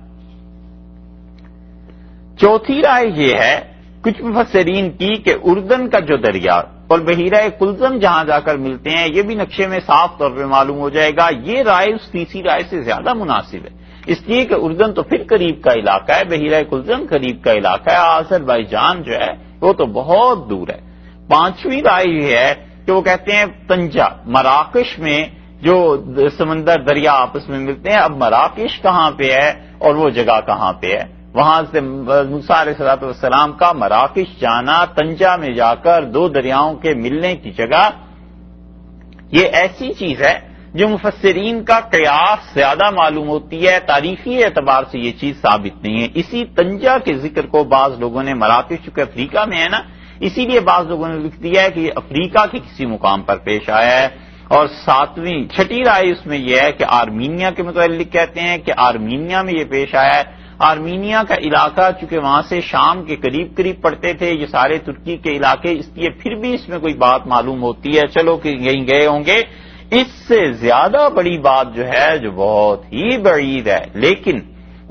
چوتھی رائے یہ ہے کچھ مفسرین کی کہ اردن کا جو دریا اور بحیرہ کلزم جہاں جا کر ملتے ہیں یہ بھی نقشے میں صاف طور پہ معلوم ہو جائے گا. یہ رائے اس تیسری رائے سے زیادہ مناسب ہے، اس لیے کہ اردن تو پھر قریب کا علاقہ ہے، بحیرہ کلزم قریب کا علاقہ ہے، آذربائیجان جو ہے وہ تو بہت دور ہے. پانچویں رائے یہ ہے کہ وہ کہتے ہیں طنجہ، مراکش میں جو سمندر دریا آپس میں ملتے ہیں. اب مراکش کہاں پہ ہے اور وہ جگہ کہاں پہ ہے؟ وہاں سے موسیٰ علیہ السلام کا مراکش جانا، طنجہ میں جا کر دو دریاؤں کے ملنے کی جگہ، یہ ایسی چیز ہے جو مفسرین کا قیاس زیادہ معلوم ہوتی ہے، تاریخی اعتبار سے یہ چیز ثابت نہیں ہے. اسی طنجہ کے ذکر کو بعض لوگوں نے، مراکش چونکہ افریقہ میں ہے نا، اسی لیے بعض لوگوں نے لکھ دیا ہے کہ یہ افریقہ کے کسی مقام پر پیش آیا ہے. اور چھٹی رائے اس میں یہ ہے کہ آرمینیا کے متعلق کہتے ہیں کہ آرمینیا میں یہ پیش آیا ہے. آرمینیا کا علاقہ چونکہ وہاں سے شام کے قریب قریب پڑتے تھے، یہ سارے ترکی کے علاقے، اس لیے پھر بھی اس میں کوئی بات معلوم ہوتی ہے، چلو کہ یہیں گئے ہوں گے. اس سے زیادہ بڑی بات جو ہے جو بہت ہی بعید ہے، لیکن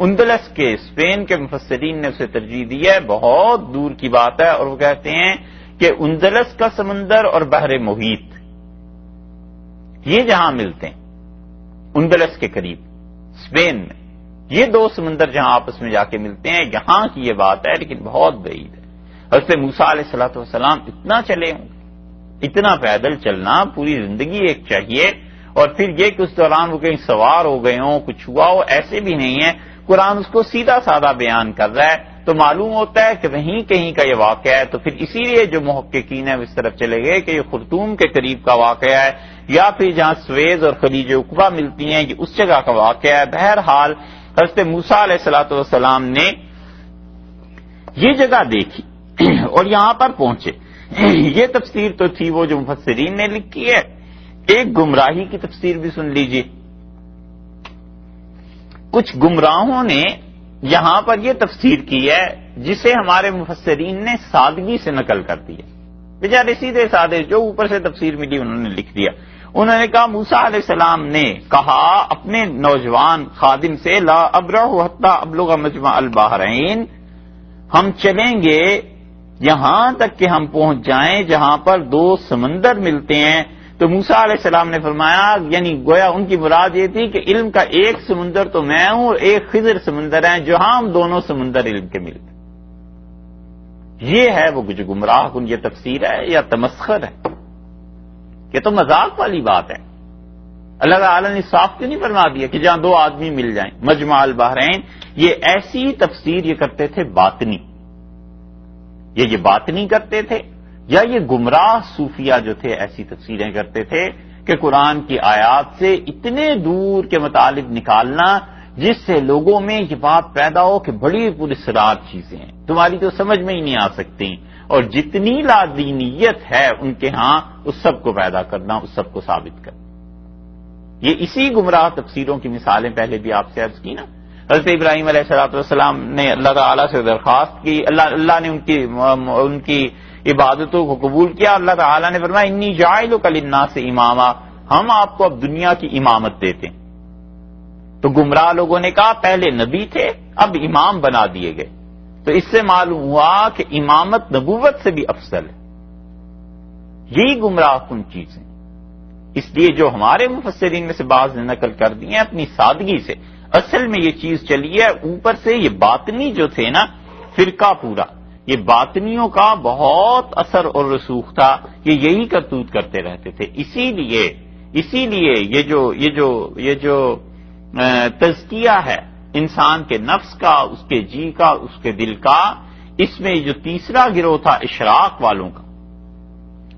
اندلس کے اسپین کے مفسرین نے اسے ترجیح دی ہے، بہت دور کی بات ہے. اور وہ کہتے ہیں کہ اندلس کا سمندر اور بحر محیط یہ جہاں ملتے ہیں اندلس کے قریب اسپین میں، یہ دو سمندر جہاں آپس میں جا کے ملتے ہیں، یہاں کی یہ بات ہے، لیکن بہت بعید ہے. حضرت موسیٰ علیہ السلام اتنا چلے ہوں، اتنا پیدل چلنا پوری زندگی ایک چاہیے. اور پھر یہ کہ اس دوران وہ کہیں سوار ہو گئے ہوں، کچھ ہوا ہو، ایسے بھی نہیں ہے. قرآن اس کو سیدھا سادہ بیان کر رہا ہے، تو معلوم ہوتا ہے کہ وہیں کہیں کا یہ واقعہ ہے. تو پھر اسی لیے جو محققین ہیں اس طرف چلے گئے کہ یہ خرطوم کے قریب کا واقعہ ہے، یا پھر جہاں سویز اور خلیج عقبہ ملتی ہیں یہ اس جگہ کا واقعہ ہے. بہرحال حضرت موسیٰ علیہ السلام نے یہ جگہ دیکھی اور یہاں پر پہنچے. یہ تفسیر تو تھی وہ جو مفسرین نے لکھی ہے. ایک گمراہی کی تفسیر بھی سن لیجیے. کچھ گمراہوں نے یہاں پر یہ تفسیر کی ہے جسے ہمارے مفسرین نے سادگی سے نقل کر دی ہے. بیچارے سیدھے سادے جو اوپر سے تفسیر ملی انہوں نے لکھ دیا. انہوں نے کہا موسیٰ علیہ السلام نے کہا اپنے نوجوان خادم سے لا ابرح حتی ابلغ مجمع البحرین، ہم چلیں گے یہاں تک کہ ہم پہنچ جائیں جہاں پر دو سمندر ملتے ہیں. تو موسیٰ علیہ السلام نے فرمایا، یعنی گویا ان کی مراد یہ تھی کہ علم کا ایک سمندر تو میں ہوں اور ایک خضر سمندر ہے جہاں ہم دونوں سمندر علم کے ملتے. یہ ہے وہ جو گمراہ کن یہ تفسیر ہے یا تمسخر ہے؟ یہ تو مذاق والی بات ہے. اللہ تعالیٰ نے صاف کیوں نہیں فرما دیا کہ جہاں دو آدمی مل جائیں مجمع البحرین؟ یہ ایسی تفسیر یہ کرتے تھے باطنی، یہ باطنی کرتے تھے، یا یہ گمراہ صوفیہ جو تھے ایسی تفسیریں کرتے تھے کہ قرآن کی آیات سے اتنے دور کے مطالب نکالنا جس سے لوگوں میں یہ بات پیدا ہو کہ بڑی پراسرار چیزیں ہیں، تمہاری تو سمجھ میں ہی نہیں آ سکتی، اور جتنی لادینیت ہے ان کے ہاں اس سب کو پیدا کرنا، اس سب کو ثابت کرنا. یہ اسی گمراہ تفسیروں کی مثالیں پہلے بھی آپ سے عرض کی نا. حضرت ابراہیم علیہ السلام نے اللہ تعالیٰ سے درخواست کی، اللہ نے ان کی عبادتوں کو قبول کیا. اللہ تعالیٰ نے فرمایا انی جاعلک للناس اماما، ہم آپ کو اب دنیا کی امامت دیتے ہیں. تو گمراہ لوگوں نے کہا پہلے نبی تھے اب امام بنا دیے گئے. تو اس سے معلوم ہوا کہ امامت نبوت سے بھی افضل ہے. یہی گمراہ کن چیزیں، اس لیے جو ہمارے مفسرین میں سے بعض نے نقل کر دی ہیں اپنی سادگی سے، اصل میں یہ چیز چلی ہے اوپر سے. یہ باطنی جو تھے نا فرقہ پورا، یہ باطنیوں کا بہت اثر اور رسوخ تھا، یہ یہی کرتوت کرتے رہتے تھے. اسی لیے یہ جو تزکیہ ہے انسان کے نفس کا، اس کے جی کا، اس کے دل کا، اس میں جو تیسرا گروہ تھا اشراق والوں کا،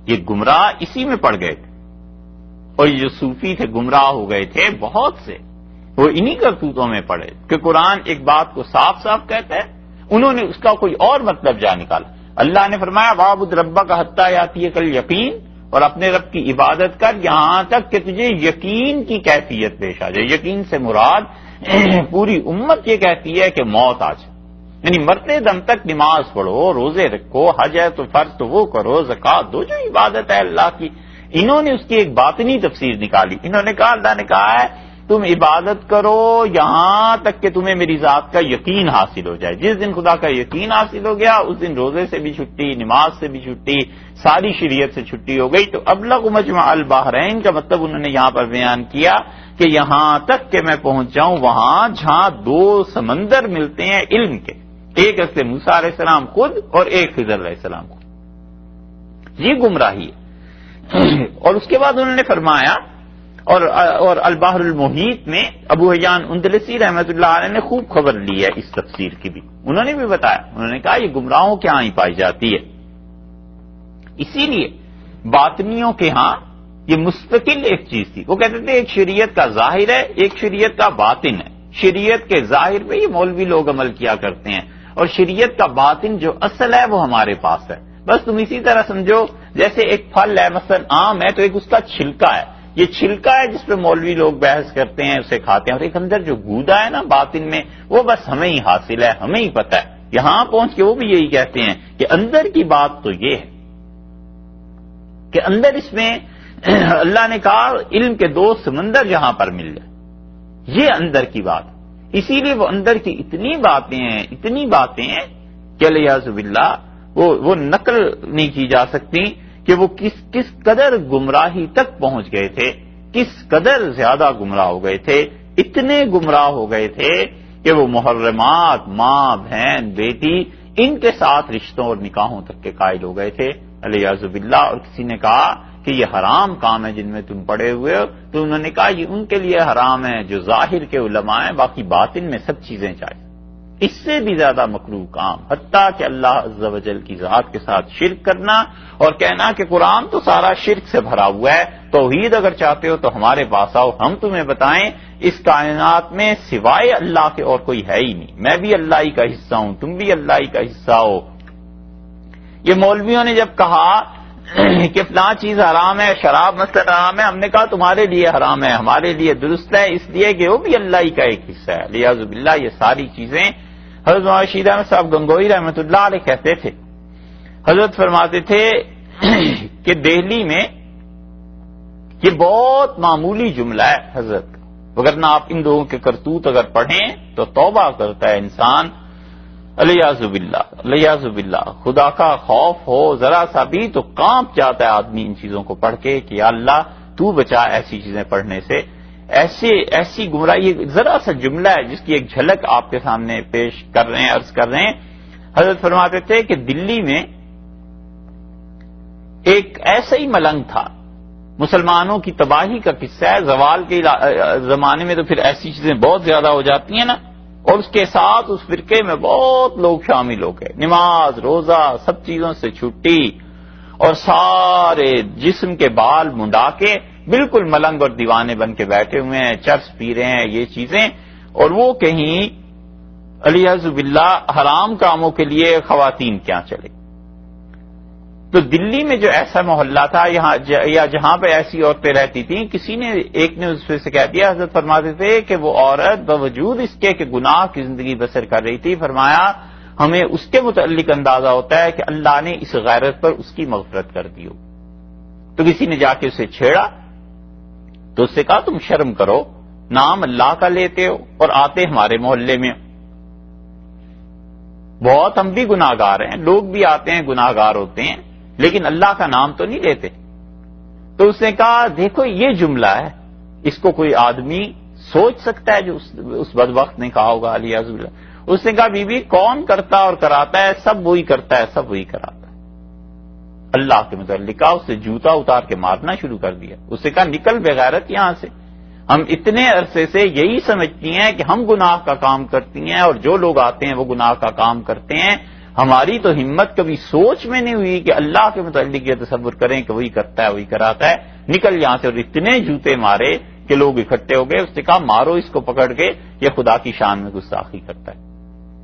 یہ گمراہ اسی میں پڑ گئے تھے. اور یہ جو صوفی تھے گمراہ ہو گئے تھے بہت سے، وہ انہی کرتوتوں میں پڑے کہ قرآن ایک بات کو صاف صاف کہتا ہے، انہوں نے اس کا کوئی اور مطلب جا نکالا. اللہ نے فرمایا وَاعْبُدْ رَبَّكَ حَتَّىٰ يَأْتِيَكَ الْيَقِينُ، اور اپنے رب کی عبادت کر یہاں تک کہ تجھے یقین کی کیفیت پیش آ جائے. یقین سے مراد پوری امت یہ کہتی ہے کہ موت آ جائے، یعنی مرتے دم تک نماز پڑھو، روزے رکھو، حج ہے تو فرض تو وہ کرو، زکات دو، جو عبادت ہے اللہ کی. انہوں نے اس کی ایک باطنی تفسیر نکالی. انہوں نے کہا اللہ نے کہا ہے تم عبادت کرو یہاں تک کہ تمہیں میری ذات کا یقین حاصل ہو جائے. جس دن خدا کا یقین حاصل ہو گیا اس دن روزے سے بھی چھٹی، نماز سے بھی چھٹی، ساری شریعت سے چھٹی ہو گئی. تو ابلغ مجمع البحرین کا مطلب انہوں نے یہاں پر بیان کیا کہ یہاں تک کہ میں پہنچ جاؤں وہاں جہاں دو سمندر ملتے ہیں علم کے، ایک حضرت موسیٰ علیہ السلام خود اور ایک خضر علیہ السلام خود. یہ گمراہی ہے. اور اس کے بعد انہوں نے فرمایا اور البحر المحیط میں ابو حیان اندلسی رحمۃ اللہ علیہ نے خوب خبر لی ہے اس تفسیر کی بھی. انہوں نے بھی بتایا، انہوں نے کہا یہ گمراہوں کے ہاں ہی پائی جاتی ہے. اسی لیے باطنیوں کے ہاں یہ مستقل ایک چیز تھی. وہ کہتے تھے ایک شریعت کا ظاہر ہے، ایک شریعت کا باطن ہے. شریعت کے ظاہر پہ یہ مولوی لوگ عمل کیا کرتے ہیں اور شریعت کا باطن جو اصل ہے وہ ہمارے پاس ہے. بس تم اسی طرح سمجھو جیسے ایک پھل ہے، مثلا آم ہے تو ایک اس کا چھلکا ہے. یہ چھلکا ہے جس پہ مولوی لوگ بحث کرتے ہیں، اسے کھاتے ہیں، اور ایک اندر جو گودا ہے نا باطن میں، وہ بس ہمیں ہی حاصل ہے، ہمیں ہی پتہ ہے. یہاں پہنچ کے وہ بھی یہی کہتے ہیں کہ اندر کی بات تو یہ ہے کہ اندر اس میں اللہ نے کہا علم کے دو سمندر جہاں پر مل جائے، یہ اندر کی بات. اسی لیے وہ اندر کی اتنی باتیں ہیں کہ الیاذ باللہ وہ نقل نہیں کی جا سکتی کہ وہ کس قدر گمراہی تک پہنچ گئے تھے، کس قدر زیادہ گمراہ ہو گئے تھے. اتنے گمراہ ہو گئے تھے کہ وہ محرمات، ماں، بہن، بیٹی، ان کے ساتھ رشتوں اور نکاحوں تک کے قائل ہو گئے تھے الیاذ باللہ. اور کسی نے کہا کہ یہ حرام کام ہے جن میں تم پڑے ہوئے ہو، تو انہوں نے کہا یہ ان کے لیے حرام ہے جو ظاہر کے علماء ہیں، باقی باطن میں سب چیزیں چاہیے. اس سے بھی زیادہ مکروہ کام، حتیٰ کہ اللہ عز و جل کی ذات کے ساتھ شرک کرنا اور کہنا کہ قرآن تو سارا شرک سے بھرا ہوا ہے، توحید اگر چاہتے ہو تو ہمارے پاس آؤ، ہم تمہیں بتائیں اس کائنات میں سوائے اللہ کے اور کوئی ہے ہی نہیں. میں بھی اللہ ہی کا حصہ ہوں، تم بھی اللہ ہی کا حصہ ہو. یہ مولویوں نے جب کہا کہ فلاں چیز حرام ہے، شراب مثلا حرام ہے، ہم نے کہا تمہارے لیے حرام ہے، ہمارے لیے درست ہے، اس لیے کہ وہ بھی اللہ ہی کا ایک حصہ ہے. الیاذ باللہ یہ ساری چیزیں حضرت رشید احمد صاحب گنگوئی رحمۃ اللہ علیہ کہتے تھے. حضرت فرماتے تھے کہ دہلی میں یہ بہت معمولی جملہ ہے حضرت، وگرنہ آپ ان لوگوں کے کرتوت اگر پڑھیں تو توبہ کرتا ہے انسان. الیاذ باللہ خدا کا خوف ہو ذرا سا بھی تو کانپ جاتا ہے آدمی ان چیزوں کو پڑھ کے کہ یا اللہ تو بچا ایسی چیزیں پڑھنے سے. ایسی گمراہی ذرا سا جملہ ہے جس کی ایک جھلک آپ کے سامنے پیش کر رہے ہیں، عرض کر رہے ہیں. حضرت فرماتے تھے کہ دلی میں ایک ایسا ہی ملنگ تھا، مسلمانوں کی تباہی کا قصہ ہے. زوال کے زمانے میں تو پھر ایسی چیزیں بہت زیادہ ہو جاتی ہیں نا، اور اس کے ساتھ اس فرقے میں بہت لوگ شامل ہو گئے، نماز، روزہ، سب چیزوں سے چھٹی، اور سارے جسم کے بال منڈا کے بالکل ملنگ اور دیوانے بن کے بیٹھے ہوئے ہیں، چرس پی رہے ہیں، یہ چیزیں. اور وہ کہیں الیاذ باللہ حرام کاموں کے لیے خواتین کیا چلے. تو دلی میں جو ایسا محلہ تھا یا جہاں پہ ایسی عورتیں رہتی تھیں، کسی نے ایک نے اس سے کہہ دیا، حضرت فرماتے تھے کہ وہ عورت باوجود اس کے کہ گناہ کی زندگی بسر کر رہی تھی، فرمایا ہمیں اس کے متعلق اندازہ ہوتا ہے کہ اللہ نے اس غیرت پر اس کی مغفرت کر دی ہو. تو کسی نے جا کے اسے چھیڑا تو اس سے کہا تم شرم کرو، نام اللہ کا لیتے ہو اور آتے ہمارے محلے میں. بہت ہم بھی گناہ گار ہیں، لوگ بھی آتے ہیں گناہ گار ہوتے ہیں، لیکن اللہ کا نام تو نہیں لیتے. تو اس نے کہا دیکھو یہ جملہ ہے، اس کو کوئی آدمی سوچ سکتا ہے جو اس بدبخت نے کہا ہوگا الیاذ باللہ. اس نے کہا بی بی کون کرتا اور کراتا ہے، سب وہی کرتا ہے، سب وہی کراتا ہے. اللہ کے متعلق کہا، اس سے جوتا اتار کے مارنا شروع کر دیا. اس سے کہا نکل بغیرت یہاں سے. ہم اتنے عرصے سے یہی سمجھتی ہیں کہ ہم گناہ کا کام کرتی ہیں اور جو لوگ آتے ہیں وہ گناہ کا کام کرتے ہیں. ہماری تو ہمت کبھی سوچ میں نہیں ہوئی کہ اللہ کے متعلق یہ تصور کریں کہ وہی کرتا ہے وہی کراتا ہے. نکل یہاں سے. اور اتنے جوتے مارے کہ لوگ اکٹھے ہو گئے. اس نے کہا مارو اس کو پکڑ کے، یہ خدا کی شان میں گستاخی کرتا ہے.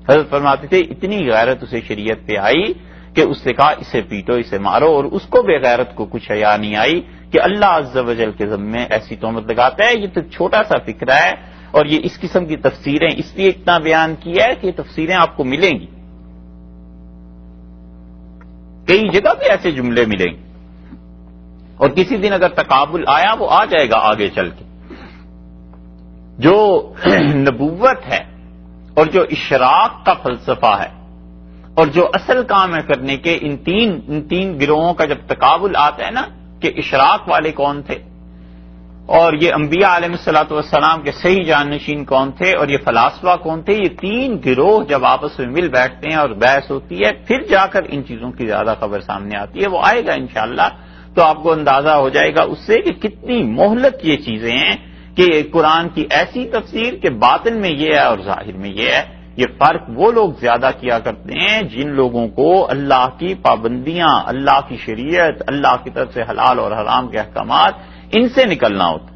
حضرت فرماتے تھے اتنی غیرت اسے شریعت پہ آئی کہ اس نے کہا اسے پیٹو، اسے مارو. اور اس کو بے غیرت کو کچھ حیا نہیں آئی کہ اللہ عز و جل کے ذمے ایسی تہمت لگاتا ہے. یہ تو چھوٹا سا فکرہ ہے اور یہ اس قسم کی تفسیریں اس لیے اتنا بیان کیا ہے کہ یہ تفسیریں آپ کو ملیں گی، کئی جگہ پہ ایسے جملے ملیں گے. اور کسی دن اگر تقابل آیا وہ آ جائے گا آگے چل کے. جو نبوت ہے اور جو اشراق کا فلسفہ ہے اور جو اصل کام ہے کرنے کے، ان تین گروہوں کا جب تقابل آتا ہے نا کہ اشراق والے کون تھے اور یہ انبیاء علیہ الصلوۃ والسلام کے صحیح جانشین کون تھے اور یہ فلاسفہ کون تھے، یہ تین گروہ جب آپس میں مل بیٹھتے ہیں اور بحث ہوتی ہے، پھر جا کر ان چیزوں کی زیادہ خبر سامنے آتی ہے. وہ آئے گا انشاءاللہ تو آپ کو اندازہ ہو جائے گا اس سے کہ کتنی مہلک یہ چیزیں ہیں کہ قرآن کی ایسی تفسیر کہ باطن میں یہ ہے اور ظاہر میں یہ ہے. یہ فرق وہ لوگ زیادہ کیا کرتے ہیں جن لوگوں کو اللہ کی پابندیاں، اللہ کی شریعت، اللہ کی طرف سے حلال اور حرام کے احکامات، ان سے نکلنا ہوتا.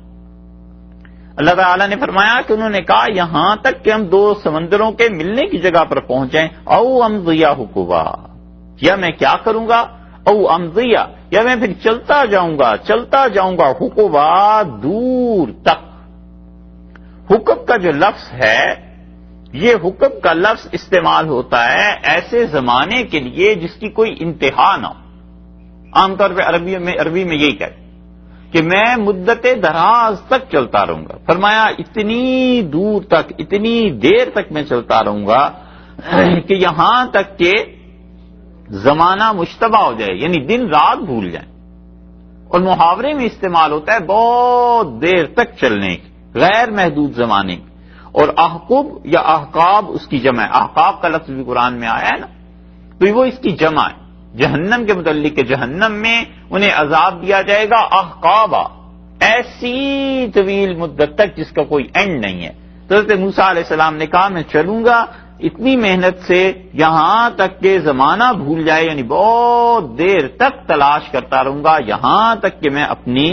اللہ تعالیٰ نے فرمایا کہ انہوں نے کہا یہاں تک کہ ہم دو سمندروں کے ملنے کی جگہ پر پہنچ جائیں، او امضی حقبا، یا میں کیا کروں گا، او امضی، یا میں پھر چلتا جاؤں گا حقبا، دور تک. حقب کا جو لفظ ہے، یہ حقب کا لفظ استعمال ہوتا ہے ایسے زمانے کے لیے جس کی کوئی انتہا نہ ہو. عام طور پہ عربی میں یہی کہتے کہ میں مدت دراز تک چلتا رہوں گا. فرمایا اتنی دور تک، اتنی دیر تک میں چلتا رہوں گا کہ یہاں تک کہ زمانہ مشتبہ ہو جائے، یعنی دن رات بھول جائیں. اور محاورے میں استعمال ہوتا ہے بہت دیر تک چلنے کی، غیر محدود زمانے کی. اور احقب یا احقاب اس کی جمع ہے. احقاب کا لفظ بھی قرآن میں آیا ہے نا، تو وہ اس کی جمع ہے. جہنم کے متعلق کہ جہنم میں انہیں عذاب دیا جائے گا احقابا، ایسی طویل مدت تک جس کا کوئی اینڈ نہیں ہے. تو حضرت موسیٰ علیہ السلام نے کہا میں چلوں گا اتنی محنت سے یہاں تک کہ زمانہ بھول جائے، یعنی بہت دیر تک تلاش کرتا رہوں گا یہاں تک کہ میں اپنی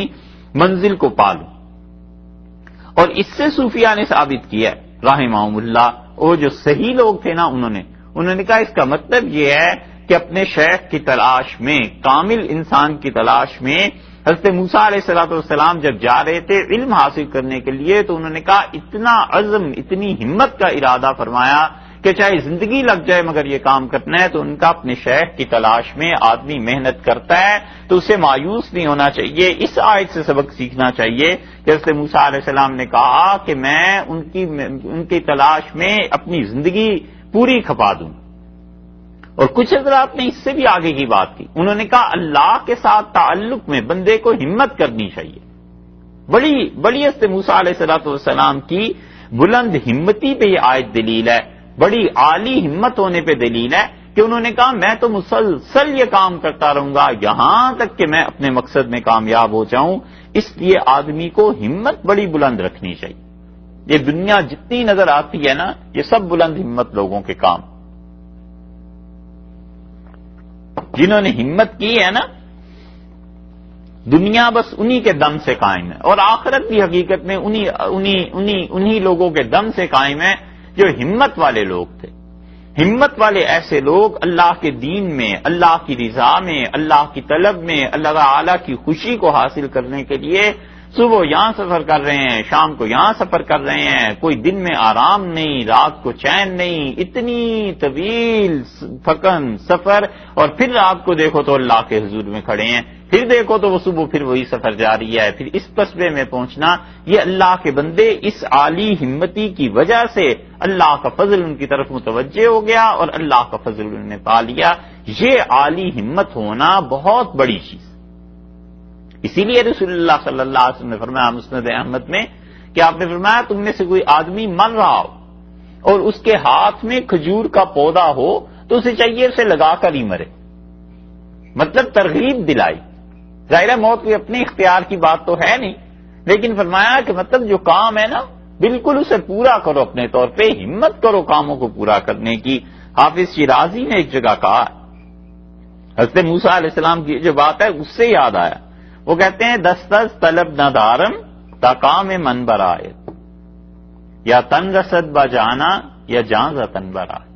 منزل کو پالوں. اور اس سے صوفیاء نے ثابت کیا رحمہم اللہ، وہ جو صحیح لوگ تھے نا انہوں نے کہا اس کا مطلب یہ ہے کہ اپنے شیخ کی تلاش میں، کامل انسان کی تلاش میں، حضرت موسیٰ علیہ السلام جب جا رہے تھے علم حاصل کرنے کے لیے تو انہوں نے کہا اتنا عزم، اتنی ہمت کا ارادہ فرمایا کہ چاہے زندگی لگ جائے مگر یہ کام کرنا ہے. تو ان کا اپنے شیخ کی تلاش میں آدمی محنت کرتا ہے تو اسے مایوس نہیں ہونا چاہیے. اس آیت سے سبق سیکھنا چاہیے کہ حضرت موسیٰ علیہ السلام نے کہا کہ میں ان کی تلاش میں اپنی زندگی پوری کھپا دوں. اور کچھ حضرات نے اس سے بھی آگے کی بات کی، انہوں نے کہا اللہ کے ساتھ تعلق میں بندے کو ہمت کرنی چاہیے. بڑی حضرت موسیٰ علیہ السلام کی بلند ہمتی پہ یہ آیت دلیل ہے، بڑی عالی ہمت ہونے پہ دلیل ہے کہ انہوں نے کہا میں تو مسلسل یہ کام کرتا رہوں گا یہاں تک کہ میں اپنے مقصد میں کامیاب ہو جاؤں. اس لیے آدمی کو ہمت بڑی بلند رکھنی چاہیے. یہ دنیا جتنی نظر آتی ہے نا یہ سب بلند ہمت لوگوں کے کام، جنہوں نے ہمت کی ہے نا. دنیا بس انہی کے دم سے قائم ہے اور آخرت بھی حقیقت میں انہی لوگوں کے دم سے قائم ہے جو ہمت والے لوگ تھے. ہمت والے ایسے لوگ اللہ کے دین میں، اللہ کی رضا میں، اللہ کی طلب میں، اللہ تعالی کی خوشی کو حاصل کرنے کے لیے صبح یہاں سفر کر رہے ہیں، شام کو یہاں سفر کر رہے ہیں، کوئی دن میں آرام نہیں، رات کو چین نہیں، اتنی طویل فکن سفر. اور پھر رات کو دیکھو تو اللہ کے حضور میں کھڑے ہیں، پھر دیکھو تو وہ صبح پھر وہی سفر جاری ہے، پھر اس قصبے میں پہنچنا. یہ اللہ کے بندے اس عالی ہمتی کی وجہ سے اللہ کا فضل ان کی طرف متوجہ ہو گیا اور اللہ کا فضل انہوں نے پا لیا. یہ عالی ہمت ہونا بہت بڑی چیز. اسی لیے رسول اللہ صلی اللہ علیہ وسلم نے فرمایا مسند احمد میں کہ آپ نے فرمایا تم میں سے کوئی آدمی مر رہا ہو اور اس کے ہاتھ میں کھجور کا پودا ہو تو اسے چاہیے اسے لگا کر ہی مرے. مطلب ترغیب دلائی. ظاہر موت کی اپنے اختیار کی بات تو ہے نہیں، لیکن فرمایا کہ مطلب جو کام ہے نا بالکل اسے پورا کرو، اپنے طور پہ ہمت کرو کاموں کو پورا کرنے کی. حافظ شیرازی نے ایک جگہ کہا، حضرت موسیٰ علیہ السلام کی جو بات ہے اس سے یاد آیا. وہ کہتے ہیں دستز طلب نہ دارم تا کام من برائے، یا تن رسد بجانا یا جان تن برائے.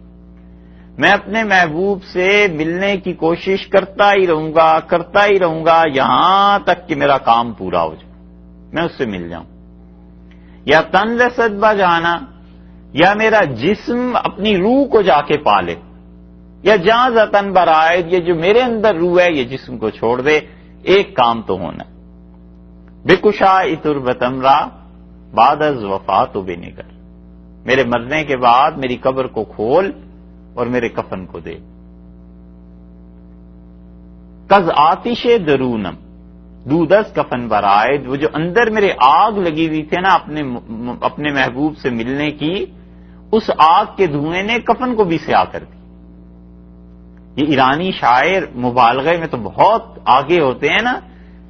میں اپنے محبوب سے ملنے کی کوشش کرتا ہی رہوں گا یہاں تک کہ میرا کام پورا ہو جائے، میں اس سے مل جاؤں. یا تن رسد بجانا، یا میرا جسم اپنی روح کو جا کے پالے، یا جان تن برائے، یہ جو میرے اندر روح ہے یہ جسم کو چھوڑ دے. ایک کام تو ہونا. بے کشا تربتم را بعد از وفات و بنگر، میرے مرنے کے بعد میری قبر کو کھول اور میرے کفن کو دے. کز آتش درونم دودس کفن برائد، وہ جو اندر میرے آگ لگی ہوئی تھی نا اپنے محبوب سے ملنے کی، اس آگ کے دھوئیں نے کفن کو بھی سیاہ کر دی. یہ ایرانی شاعر مبالغے میں تو بہت آگے ہوتے ہیں نا،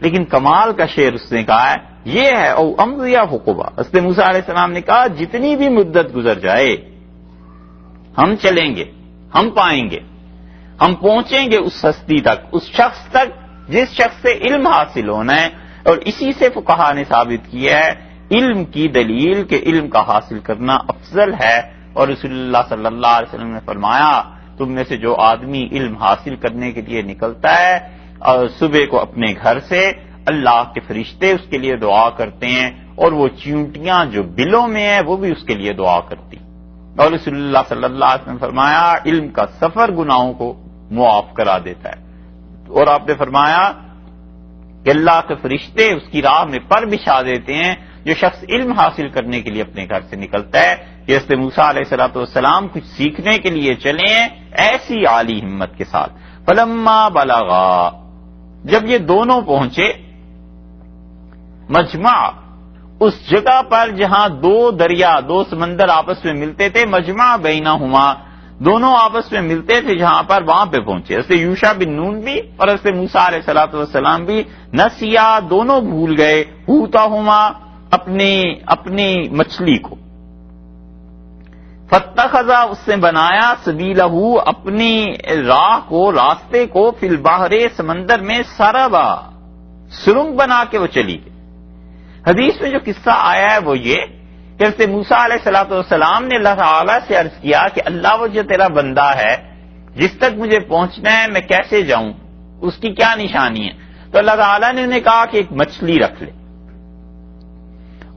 لیکن کمال کا شعر اس نے کہا ہے یہ ہے او امر یا حقبہ. حضرت موسیٰ علیہ السلام نے کہا جتنی بھی مدت گزر جائے ہم چلیں گے، ہم پائیں گے، ہم پہنچیں گے اس ہستی تک، اس شخص تک جس شخص سے علم حاصل ہونا ہے. اور اسی سے فقہا نے ثابت کیا ہے علم کی دلیل کہ علم کا حاصل کرنا افضل ہے. اور رسول اللہ صلی اللہ علیہ وسلم نے فرمایا تم میں سے جو آدمی علم حاصل کرنے کے لیے نکلتا ہے اور صبح کو اپنے گھر سے، اللہ کے فرشتے اس کے لیے دعا کرتے ہیں، اور وہ چیونٹیاں جو بلوں میں ہیں وہ بھی اس کے لیے دعا کرتی. اور رسول اللہ صلی اللہ علیہ وسلم نے فرمایا علم کا سفر گناہوں کو معاف کرا دیتا ہے. اور آپ نے فرمایا کہ اللہ کے فرشتے اس کی راہ میں پر بچھا دیتے ہیں جو شخص علم حاصل کرنے کے لیے اپنے گھر سے نکلتا ہے. کہ حضرت موسیٰ علیہ السلام کچھ سیکھنے کے لیے چلے ہیں ایسی عالی ہمت کے ساتھ. فلما بلغا، جب یہ دونوں پہنچے مجمع، اس جگہ پر جہاں دو دریا، دو سمندر آپس میں ملتے تھے، مجمع بینہما، دونوں آپس میں ملتے تھے جہاں پر، وہاں پہ پہنچے. حضرت یوشع بن نون بھی اور حضرت موسیٰ علیہ السلام بھی نسیا، دونوں بھول گئے، حوتہما، اپنی مچھلی کو. فاتخذا، اس نے بنایا، سبیلہ، اپنی راہ کو، راستے کو، فی البحر، سمندر میں، سربا، سرنگ بنا کے وہ چلی گئی. حدیث میں جو قصہ آیا ہے وہ یہ کہ حضرت موسیٰ علیہ السلام نے اللہ تعالیٰ سے عرض کیا کہ اللہ وہ جو تیرا بندہ ہے جس تک مجھے پہنچنا ہے میں کیسے جاؤں، اس کی کیا نشانی ہے؟ تو اللہ تعالیٰ نے انہیں کہا کہ ایک مچھلی رکھ لے،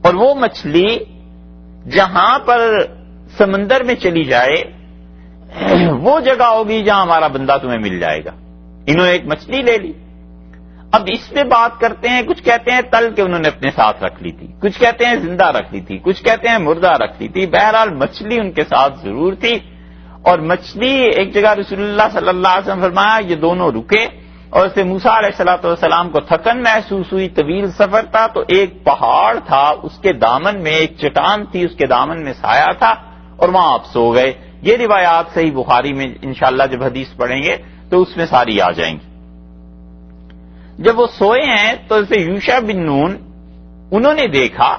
اور وہ مچھلی جہاں پر سمندر میں چلی جائے وہ جگہ ہوگی جہاں ہمارا بندہ تمہیں مل جائے گا. انہوں نے ایک مچھلی لے لی. اب اس پہ بات کرتے ہیں، کچھ کہتے ہیں تل کے انہوں نے اپنے ساتھ رکھ لی تھی، کچھ کہتے ہیں زندہ رکھ لی تھی، کچھ کہتے ہیں مردہ رکھ لی تھی. بہرحال مچھلی ان کے ساتھ ضرور تھی. اور مچھلی ایک جگہ رسول اللہ صلی اللہ علیہ وسلم فرمایا یہ دونوں رکے، اور اسے موسیٰ علیہ السلام کو تھکن محسوس ہوئی، طویل سفر تھا، تو ایک پہاڑ تھا اس کے دامن میں، ایک چٹان تھی اس کے دامن میں سایہ تھا، اور وہاں آپ سو گئے. یہ روایات صحیح بخاری میں انشاءاللہ جب حدیث پڑھیں گے تو اس میں ساری آ جائیں گی. جب وہ سوئے ہیں تو اسے یوشع بن نون انہوں نے دیکھا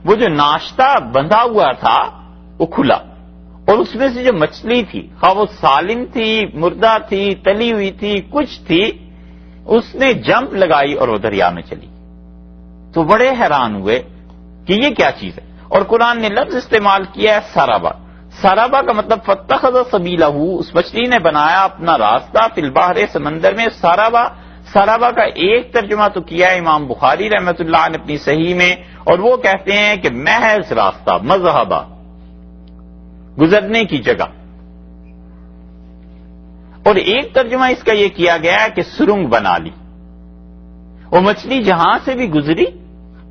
وہ جو ناشتہ بندھا ہوا تھا وہ کھلا، اور اس میں سے جو مچھلی تھی، خواہ وہ سالم تھی، مردہ تھی، تلی ہوئی تھی، کچھ تھی، اس نے جمپ لگائی اور وہ دریا میں چلی. تو بڑے حیران ہوئے کہ یہ کیا چیز ہے. اور قرآن نے لفظ استعمال کیا ہے سرابا. سرابا کا مطلب فاتخذ سبیلہ، اس مچھلی نے بنایا اپنا راستہ، فی البحر، سمندر میں. سرابا کا ایک ترجمہ تو کیا ہے امام بخاری رحمۃ اللہ نے اپنی صحیح میں، اور وہ کہتے ہیں کہ محض راستہ، مذہبہ، گزرنے کی جگہ. اور ایک ترجمہ اس کا یہ کیا گیا کہ سرنگ بنا لی. وہ مچھلی جہاں سے بھی گزری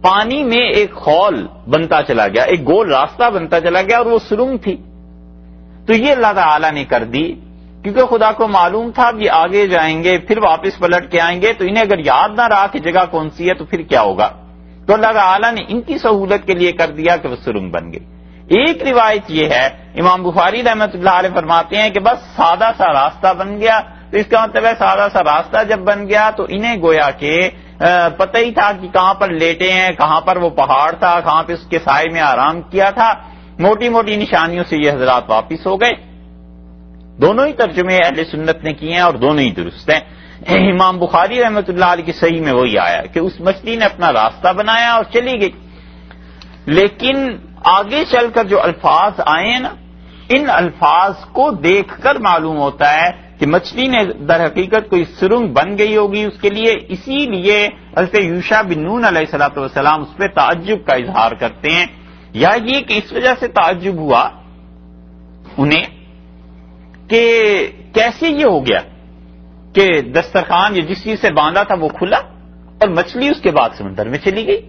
پانی میں ایک خول بنتا چلا گیا، ایک گول راستہ بنتا چلا گیا، اور وہ سرنگ تھی. تو یہ اللہ تعالیٰ نے کر دی کیونکہ خدا کو معلوم تھا اب یہ آگے جائیں گے پھر واپس پلٹ کے آئیں گے، تو انہیں اگر یاد نہ رہا کہ جگہ کون سی ہے تو پھر کیا ہوگا. تو اللہ تعالیٰ نے ان کی سہولت کے لیے کر دیا کہ وہ سرنگ بن گئی. ایک روایت یہ ہے، امام بخاری رحمۃ اللہ علیہ فرماتے ہیں کہ بس سادہ سا راستہ بن گیا. تو اس کا مطلب ہے سادہ سا راستہ جب بن گیا تو انہیں گویا کہ پتہ ہی تھا کہ کہاں پر لیٹے ہیں، کہاں پر وہ پہاڑ تھا، کہاں پہ اس کے سائے میں آرام کیا تھا. موٹی موٹی نشانیوں سے یہ حضرات واپس ہو گئے. دونوں ہی ترجمے اہل سنت نے کیے ہیں اور دونوں ہی درست ہیں. امام بخاری رحمۃ اللہ علیہ کی صحیح میں وہی آیا کہ اس مچھلی نے اپنا راستہ بنایا اور چلی گئی. لیکن آگے چل کر جو الفاظ آئے ہیں نا، ان الفاظ کو دیکھ کر معلوم ہوتا ہے کہ مچھلی نے در حقیقت کوئی سرنگ بن گئی ہوگی اس کے لیے. اسی لیے حضرت یوشع بن نون علیہ السلام اس پہ تعجب کا اظہار کرتے ہیں، یا یہ کہ اس وجہ سے تعجب ہوا انہیں کہ کیسے یہ ہو گیا کہ دسترخوان یا جس چیز سے باندھا تھا وہ کھلا اور مچھلی اس کے بعد سمندر میں چلی گئی.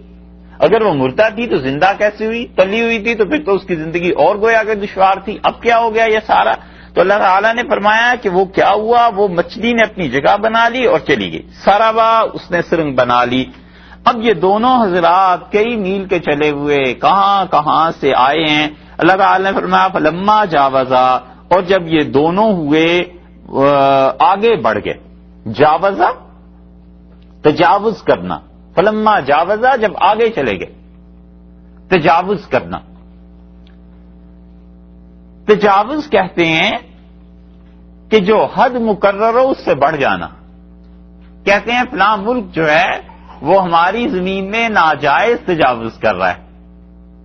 اگر وہ مردہ تھی تو زندہ کیسے ہوئی؟ تلی ہوئی تھی تو پھر تو اس کی زندگی اور گویا کہ دشوار تھی. اب کیا ہو گیا یہ سارا؟ تو اللہ تعالیٰ نے فرمایا کہ وہ کیا ہوا، وہ مچھلی نے اپنی جگہ بنا لی اور چلی گئی. سارابا اس نے سرنگ بنا لی. اب یہ دونوں حضرات کئی میل کے چلے ہوئے کہاں کہاں سے آئے ہیں. اللہ تعالیٰ نے فرمایا فلما جاوزا، اور جب یہ دونوں ہوئے آگے بڑھ گئے. جاوزا تجاوز کرنا، فلما جاوزا جب آگے چلے گئے، تجاوز کرنا. تجاوز کہتے ہیں کہ جو حد مقرر ہو اس سے بڑھ جانا. کہتے ہیں فلاں ملک جو ہے وہ ہماری زمین میں ناجائز تجاوز کر رہا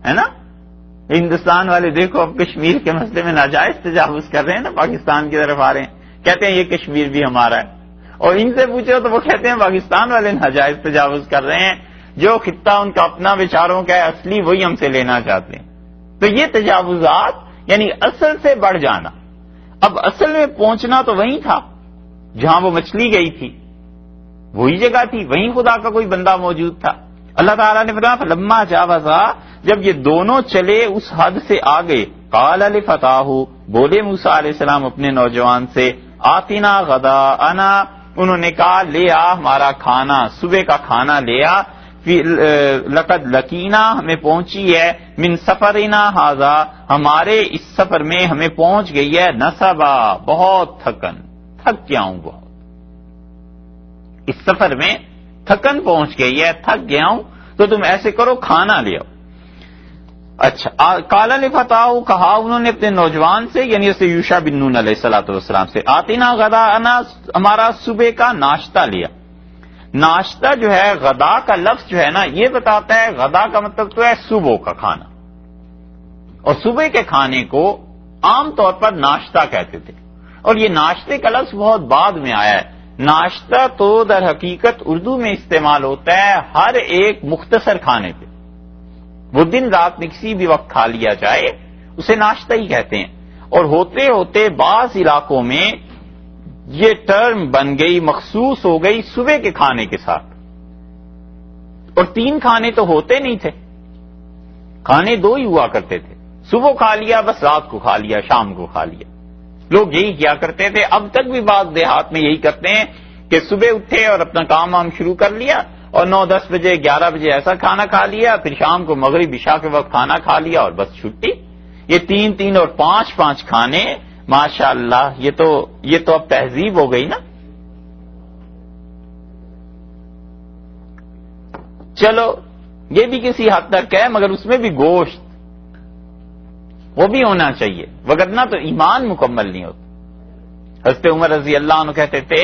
ہے نا. ہندوستان والے دیکھو اب کشمیر کے مسئلے میں ناجائز تجاوز کر رہے ہیں نا، پاکستان کی طرف آ رہے ہیں، کہتے ہیں یہ کشمیر بھی ہمارا ہے. اور ان سے پوچھو تو وہ کہتے ہیں پاکستان والے ناجائز تجاوز کر رہے ہیں، جو خطہ ان کا اپنا بیچاروں کا ہے اصلی وہی ہم سے لینا چاہتے ہیں. تو یہ تجاوزات یعنی اصل سے بڑھ جانا. اب اصل میں پہنچنا تو وہیں تھا جہاں وہ مچھلی گئی تھی، وہی جگہ تھی، وہیں خدا کا کوئی بندہ موجود تھا. اللہ تعالیٰ نے فرمایا فلما جاوزا، جب یہ دونوں چلے اس حد سے آگے، قال لفتاہ، بولے موسیٰ علیہ السلام اپنے نوجوان سے، آتنا غداءنا، انہوں نے کہا لے آ ہمارا کھانا، صبح کا کھانا لے آ. لقد لقینا، ہمیں پہنچی ہے، من سفرنا ھذا، ہمارے اس سفر میں ہمیں پہنچ گئی ہے نصبا، بہت تھکن، تھک گیا ہوں بہت، اس سفر میں تھکن پہنچ گئی ہے، تھک گیا ہوں، تو تم ایسے کرو کھانا لے آؤ. اچھا، قال لفتاہ، کہا انہوں نے اپنے نوجوان سے، یعنی اسے یوشع بن نون علیہ الصلوۃ والسلام سے، آتنا غداءنا، ہمارا صبح کا ناشتہ لیا. ناشتہ جو ہے، غدا کا لفظ جو ہے نا یہ بتاتا ہے غدا کا مطلب تو ہے صبح کا کھانا، اور صبح کے کھانے کو عام طور پر ناشتہ کہتے تھے. اور یہ ناشتے کا لفظ بہت بعد میں آیا ہے. ناشتہ تو در حقیقت اردو میں استعمال ہوتا ہے ہر ایک مختصر کھانے پہ، وہ دن رات میں کسی بھی وقت کھا لیا جائے اسے ناشتہ ہی کہتے ہیں. اور ہوتے ہوتے بعض علاقوں میں یہ ٹرم بن گئی، مخصوص ہو گئی صبح کے کھانے کے ساتھ. اور 3 کھانے تو ہوتے نہیں تھے، کھانے 2 ہی ہوا کرتے تھے. صبح کھا لیا، بس رات کو کھا لیا، شام کو کھا لیا. لوگ یہی کیا کرتے تھے، اب تک بھی بعض دیہات میں یہی کرتے ہیں کہ صبح اٹھے اور اپنا کام وام شروع کر لیا، اور 9-10 بجے 11 بجے ایسا کھانا کھا لیا، پھر شام کو مغرب عشاء کے وقت کھانا کھا لیا اور بس چھٹی. یہ 3 اور 5 کھانے، ماشاء اللہ، یہ تو اب تہذیب ہو گئی نا. چلو یہ بھی کسی حد تک ہے، مگر اس میں بھی گوشت وہ بھی ہونا چاہیے، وگرنہ تو ایمان مکمل نہیں ہوتا. حضرت عمر رضی اللہ عنہ کہتے تھے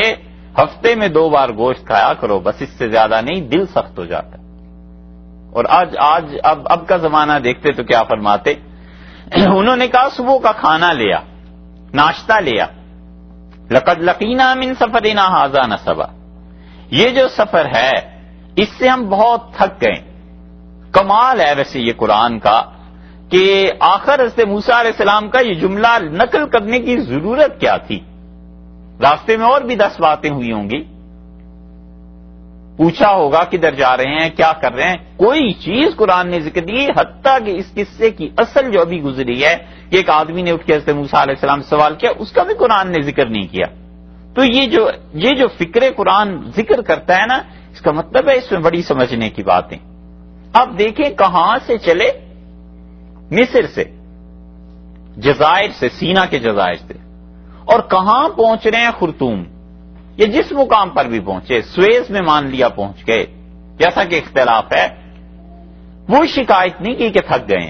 ہفتے میں 2 بار گوشت کھایا کرو، بس اس سے زیادہ نہیں، دل سخت ہو جاتا ہے. اور اب کا زمانہ دیکھتے تو کیا فرماتے. انہوں نے کہا صبح کا کھانا لیا، ناشتہ لیا. لقد لقینا من سفرنا ھذا نصبا، یہ جو سفر ہے اس سے ہم بہت تھک گئے. کمال ہے ویسے یہ قرآن کا کہ آخر حضرت موسیٰ علیہ السلام کا یہ جملہ نقل کرنے کی ضرورت کیا تھی. راستے میں اور بھی 10 باتیں ہوئی ہوں گی، پوچھا ہوگا کدھر جا رہے ہیں، کیا کر رہے ہیں، کوئی چیز قرآن نے ذکر دی. حتیٰ کہ اس قصے کی اصل جو ابھی گزری ہے کہ ایک آدمی نے اٹھ کے حضرت موسیٰ علیہ السلام سے سوال کیا، اس کا بھی قرآن نے ذکر نہیں کیا. تو یہ جو فکر قرآن ذکر کرتا ہے نا، اس کا مطلب ہے اس میں بڑی سمجھنے کی باتیں. اب دیکھیں کہاں سے چلے، مصر سے، جزائر سے، سینا کے جزائر سے، اور کہاں پہنچ رہے ہیں، خرطوم. یہ جس مقام پر بھی پہنچے، سویز میں مان لیا پہنچ گئے، جیسا کہ اختلاف ہے، وہ شکایت نہیں کی کہ تھک گئے.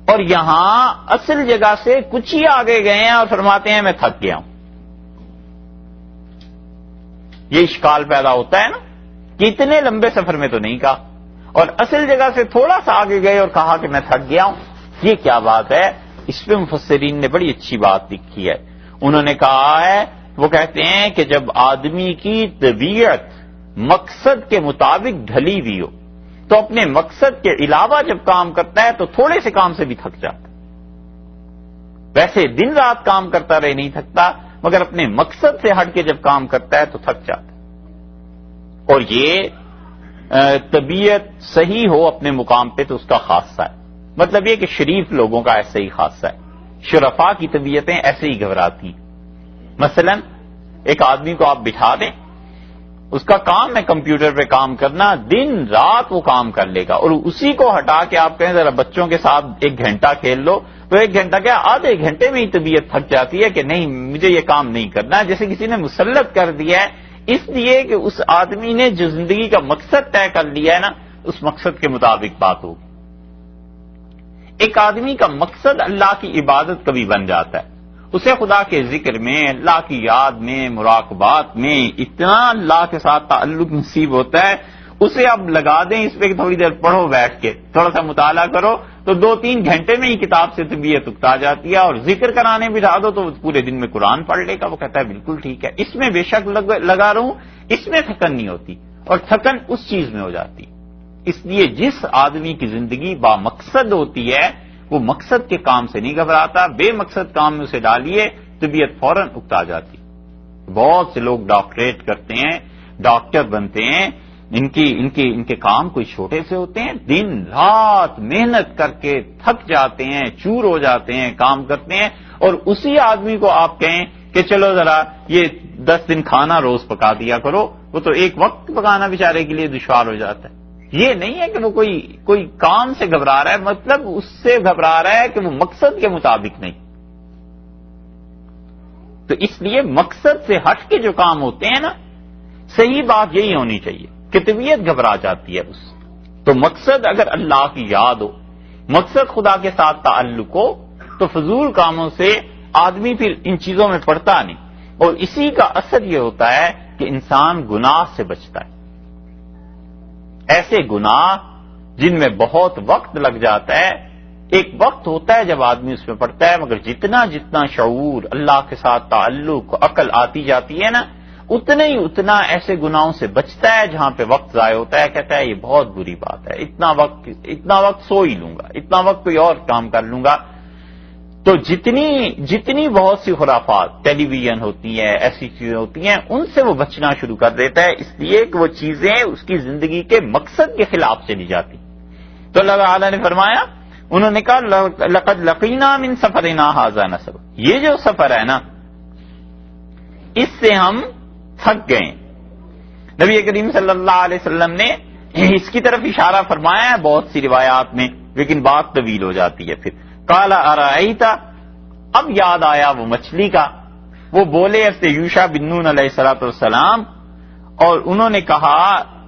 اور یہاں اصل جگہ سے کچھ ہی آگے گئے ہیں اور فرماتے ہیں میں تھک گیا ہوں. یہ اشکال پیدا ہوتا ہے نا کہ اتنے لمبے سفر میں تو نہیں کہا، اور اصل جگہ سے تھوڑا سا آگے گئے اور کہا کہ میں تھک گیا ہوں. یہ کیا بات ہے؟ اس پہ مفسرین نے بڑی اچھی بات لکھی ہے. انہوں نے کہا ہے، وہ کہتے ہیں کہ جب آدمی کی طبیعت مقصد کے مطابق ڈھلی ہوئی ہو تو اپنے مقصد کے علاوہ جب کام کرتا ہے تو تھوڑے سے کام سے بھی تھک جاتا ہے. ویسے دن رات کام کرتا رہے نہیں تھکتا، مگر اپنے مقصد سے ہٹ کے جب کام کرتا ہے تو تھک جاتا ہے. اور یہ طبیعت صحیح ہو اپنے مقام پہ تو اس کا خاصہ ہے. مطلب یہ کہ شریف لوگوں کا ایسے ہی خاصہ ہے. شرفاء کی طبیعتیں ایسے ہی گھبراتی ہیں. مثلا ایک آدمی کو آپ بٹھا دیں، اس کا کام ہے کمپیوٹر پہ کام کرنا، دن رات وہ کام کر لے گا، اور اسی کو ہٹا کے آپ کہیں ذرا بچوں کے ساتھ 1 گھنٹہ کھیل لو، تو 1 گھنٹہ کیا آدھے گھنٹے میں ہی طبیعت تھک جاتی ہے کہ نہیں مجھے یہ کام نہیں کرنا ہے، جیسے کسی نے مسلط کر دیا ہے. اس لیے کہ اس آدمی نے جو زندگی کا مقصد طے کر لیا ہے نا، اس مقصد کے مطابق بات ہوگی. ایک آدمی کا مقصد اللہ کی عبادت کبھی بن جاتا ہے، اسے خدا کے ذکر میں، اللہ کی یاد میں، مراقبات میں اتنا اللہ کے ساتھ تعلق نصیب ہوتا ہے، اسے اب لگا دیں اس پہ کہ تھوڑی دیر پڑھو بیٹھ کے، تھوڑا سا مطالعہ کرو، تو 2-3 گھنٹے میں ہی کتاب سے طبیعت اکتا جاتی ہے. اور ذکر کرانے بٹھا دو تو پورے دن میں قرآن پڑھ لے گا. وہ کہتا ہے بالکل ٹھیک ہے، اس میں بے شک لگا رہوں، اس میں تھکن نہیں ہوتی، اور تھکن اس چیز میں ہو جاتی. اس لیے جس آدمی کی زندگی با مقصد ہوتی ہے وہ مقصد کے کام سے نہیں گھبراتا، بے مقصد کام میں اسے ڈالیے طبیعت فوراً اکتا جاتی. بہت سے لوگ ڈاکٹریٹ کرتے ہیں، ڈاکٹر بنتے ہیں، ان کے کام کوئی چھوٹے سے ہوتے ہیں، دن رات محنت کر کے تھک جاتے ہیں، چور ہو جاتے ہیں، کام کرتے ہیں، اور اسی آدمی کو آپ کہیں کہ چلو ذرا یہ 10 دن کھانا روز پکا دیا کرو، وہ تو ایک وقت پکانا بیچارے کے لیے دشوار ہو جاتا ہے. یہ نہیں ہے کہ وہ کوئی کام سے گھبرا رہا ہے، مطلب اس سے گھبرا رہا ہے کہ وہ مقصد کے مطابق نہیں. تو اس لیے مقصد سے ہٹ کے جو کام ہوتے ہیں نا، صحیح بات یہی ہونی چاہیے کہ طبیعت گھبرا جاتی ہے اس. تو مقصد اگر اللہ کی یاد ہو، مقصد خدا کے ساتھ تعلق ہو، تو فضول کاموں سے آدمی پھر ان چیزوں میں پڑتا نہیں. اور اسی کا اثر یہ ہوتا ہے کہ انسان گناہ سے بچتا ہے. ایسے گناہ جن میں بہت وقت لگ جاتا ہے، ایک وقت ہوتا ہے جب آدمی اس میں پڑتا ہے، مگر جتنا شعور، اللہ کے ساتھ تعلق، عقل آتی جاتی ہے نا، اتنا ایسے گناہوں سے بچتا ہے جہاں پہ وقت ضائع ہوتا ہے. کہتا ہے یہ بہت بری بات ہے، اتنا وقت سو ہی لوں گا، اتنا وقت کوئی اور کام کر لوں گا. تو جتنی بہت سی خرافات ٹیلی ویژن ہوتی ہیں، ایسی چیزیں ہوتی ہیں، ان سے وہ بچنا شروع کر دیتا ہے، اس لیے کہ وہ چیزیں اس کی زندگی کے مقصد کے خلاف چلی جاتی. تو اللہ تعالیٰ نے فرمایا، انہوں نے کہا لقد لقینا من سفرنا ھذا نصب، یہ جو سفر ہے نا اس سے ہم تھک گئے. نبی کریم صلی اللہ علیہ وسلم نے اس کی طرف اشارہ فرمایا ہے بہت سی روایات میں، لیکن بات طویل ہو جاتی ہے. پھر قال ارأیت، اب یاد آیا وہ مچھلی کا. وہ بولے حضرت یوشع بن نون علیہ الصلوۃ والسلام، اور انہوں نے کہا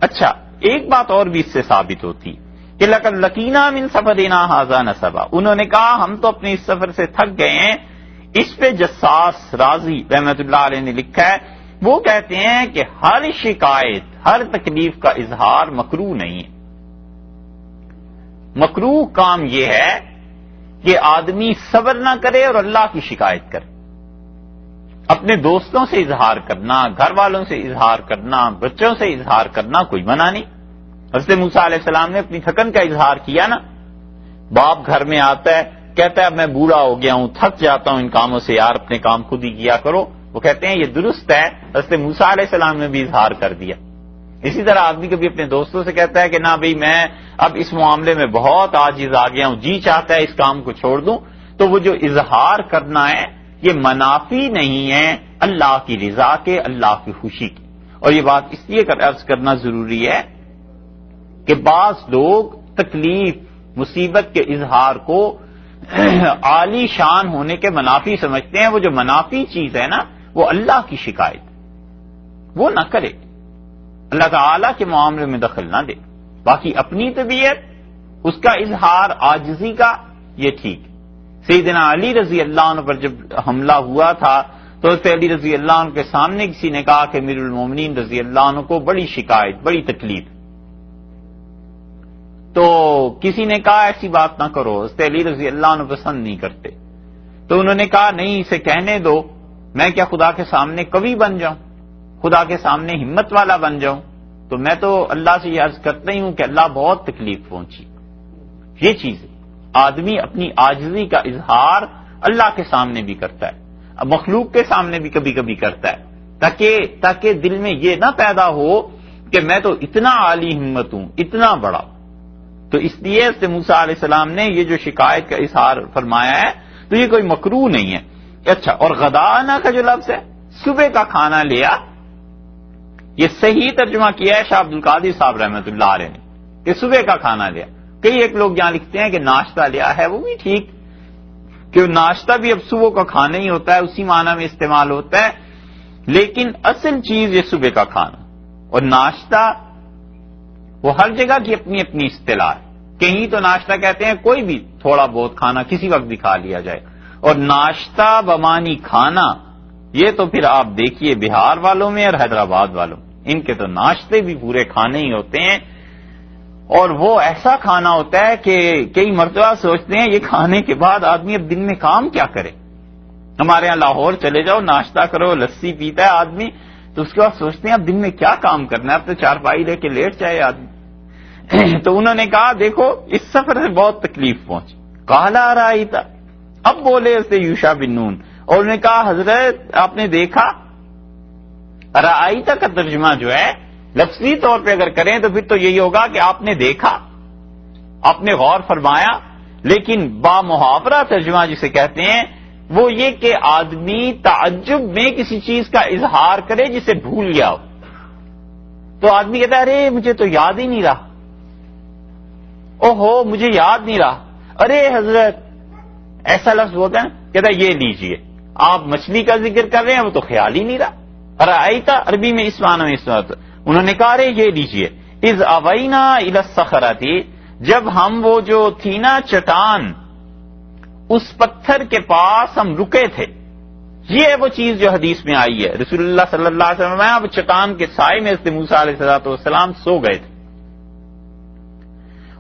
اچھا ایک بات اور بھی اس سے ثابت ہوتی کہ لقد لقینا من سفرنا ھذا نصبا. انہوں نے کہا ہم تو اپنے اس سفر سے تھک گئے ہیں. اس پہ جساس رازی رحمت اللہ علیہ نے لکھا ہے، وہ کہتے ہیں کہ ہر شکایت، ہر تکلیف کا اظہار مکروہ نہیں ہے. مکروہ کام یہ ہے کہ آدمی صبر نہ کرے اور اللہ کی شکایت کرے. اپنے دوستوں سے اظہار کرنا، گھر والوں سے اظہار کرنا، بچوں سے اظہار کرنا کوئی منع نہیں. حضرت موسیٰ علیہ السلام نے اپنی تھکن کا اظہار کیا نا. باپ گھر میں آتا ہے، کہتا ہے میں بوڑھا ہو گیا ہوں، تھک جاتا ہوں ان کاموں سے، یار اپنے کام خود ہی کیا کرو. وہ کہتے ہیں یہ درست ہے. حضرت موسیٰ علیہ السلام نے بھی اظہار کر دیا. اسی طرح آدمی کبھی اپنے دوستوں سے کہتا ہے کہ نہ بھئی میں اب اس معاملے میں بہت عاجز آ گیا ہوں، جی چاہتا ہے اس کام کو چھوڑ دوں، تو وہ جو اظہار کرنا ہے یہ منافی نہیں ہے اللہ کی رضا کے، اللہ کی خوشی کی. اور یہ بات اس لیے عرض کرنا ضروری ہے کہ بعض لوگ تکلیف، مصیبت کے اظہار کو عالی شان ہونے کے منافی سمجھتے ہیں. وہ جو منافی چیز ہے نا وہ اللہ کی شکایت، وہ نہ کرے، اللہ تعالی کے معاملے میں دخل نہ دے. باقی اپنی طبیعت، اس کا اظہار عاجزی کا، یہ ٹھیک. سیدنا علی رضی اللہ عنہ پر جب حملہ ہوا تھا تو حضرت علی رضی اللہ عنہ کے سامنے کسی نے کہا کہ امیر المومنین رضی اللہ عنہ کو بڑی شکایت، بڑی تکلیف. تو کسی نے کہا ایسی بات نہ کرو، حضرت علی رضی اللہ عنہ پسند نہیں کرتے. تو انہوں نے کہا نہیں اسے کہنے دو، میں کیا خدا کے سامنے قوی بن جاؤں، خدا کے سامنے ہمت والا بن جاؤں؟ تو میں تو اللہ سے یہ عرض کرتا ہی ہوں کہ اللہ بہت تکلیف پہنچی. یہ چیز ہے، آدمی اپنی عاجزی کا اظہار اللہ کے سامنے بھی کرتا ہے، مخلوق کے سامنے بھی کبھی کبھی کرتا ہے، تاکہ دل میں یہ نہ پیدا ہو کہ میں تو اتنا عالی ہمت ہوں، اتنا بڑا. تو اس لیے حضرت موسیٰ علیہ السلام نے یہ جو شکایت کا اظہار فرمایا ہے تو یہ کوئی مکروہ نہیں ہے. اچھا، اور غدانا کا جو لفظ ہے صبح کا کھانا لیا، یہ صحیح ترجمہ کیا ہے شاہ عبد القادر صاحب رحمۃ اللہ علیہ نے کہ صبح کا کھانا لیا. کئی ایک لوگ یہاں لکھتے ہیں کہ ناشتہ لیا ہے، وہ بھی ٹھیک کہ ناشتہ بھی اب صبح کا کھانا ہی ہوتا ہے، اسی معنی میں استعمال ہوتا ہے، لیکن اصل چیز یہ صبح کا کھانا. اور ناشتہ وہ ہر جگہ کی اپنی اپنی اصطلاح ہے. کہیں تو ناشتہ کہتے ہیں کوئی بھی تھوڑا بہت کھانا کسی وقت بھی کھا لیا جائے، اور ناشتہ بمانی کھانا یہ تو پھر آپ دیکھیے بہار والوں میں اور حیدرآباد والوں میں، ان کے تو ناشتے بھی پورے کھانے ہی ہوتے ہیں، اور وہ ایسا کھانا ہوتا ہے کہ کئی مرتبہ سوچتے ہیں یہ کھانے کے بعد آدمی اب دن میں کام کیا کرے. ہمارے یہاں لاہور چلے جاؤ، ناشتہ کرو، لسی پیتا ہے آدمی، تو اس کے بعد سوچتے ہیں اب دن میں کیا کام کرنا ہے، اب تو چارپائی لے کے لیٹ جائے آدمی. تو انہوں نے کہا دیکھو اس سفر سے بہت تکلیف پہنچی. قال ارائیت، اب بولے اسے یوشع بن نون، اور انہوں نے کہا حضرت آپ نے دیکھا. ارائیت کا ترجمہ جو ہے لفظی طور پہ اگر کریں تو پھر تو یہی ہوگا کہ آپ نے دیکھا، آپ نے غور فرمایا، لیکن با محاورہ ترجمہ جسے کہتے ہیں وہ یہ کہ آدمی تعجب میں کسی چیز کا اظہار کرے جسے بھول گیا ہو. تو آدمی کہتا ہے ارے مجھے تو یاد ہی نہیں رہا، اوہو مجھے یاد نہیں رہا، ارے حضرت ایسا لفظ ہوتا ہے، کہتا ہے یہ لیجئے آپ مچھلی کا ذکر کر رہے ہیں وہ تو خیال ہی نہیں رہا. ارائیت عربی میں اس معنی میں اس وقت انہوں نے کہا ارے یہ لیجئے اذ اوینا الی الصخرۃ، جب ہم وہ جو تھی نا چٹان اس پتھر کے پاس ہم رکے تھے. یہ ہے وہ چیز جو حدیث میں آئی ہے، رسول اللہ صلی اللہ علیہ وسلم اب چٹان کے سائے میں حضرت موسیٰ علیہ السلام سو گئے تھے.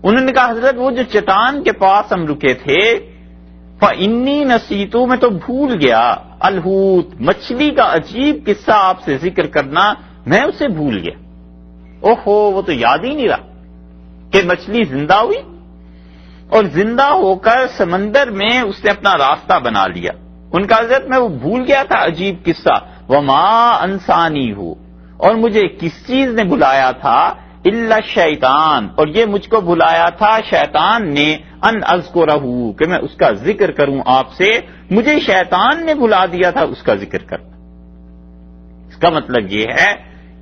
انہوں نے کہا حضرت وہ جو چٹان کے پاس ہم رکے تھے فإنی نسیت، میں تو بھول گیا، الحوت مچھلی کا عجیب قصہ آپ سے ذکر کرنا میں اسے بھول گیا. اوہو وہ تو یاد ہی نہیں رہا کہ مچھلی زندہ ہوئی اور زندہ ہو کر سمندر میں اس نے اپنا راستہ بنا لیا. ان کا حضرت میں وہ بھول گیا تھا عجیب قصہ. وما انسانی ہو، اور مجھے کس چیز نے بلایا تھا، الا شیطان، اور یہ مجھ کو بلایا تھا شیطان نے، ان اذکرہ کہ میں اس کا ذکر کروں آپ سے، مجھے شیطان نے بلا دیا تھا اس کا ذکر کرنا. اس کا مطلب یہ ہے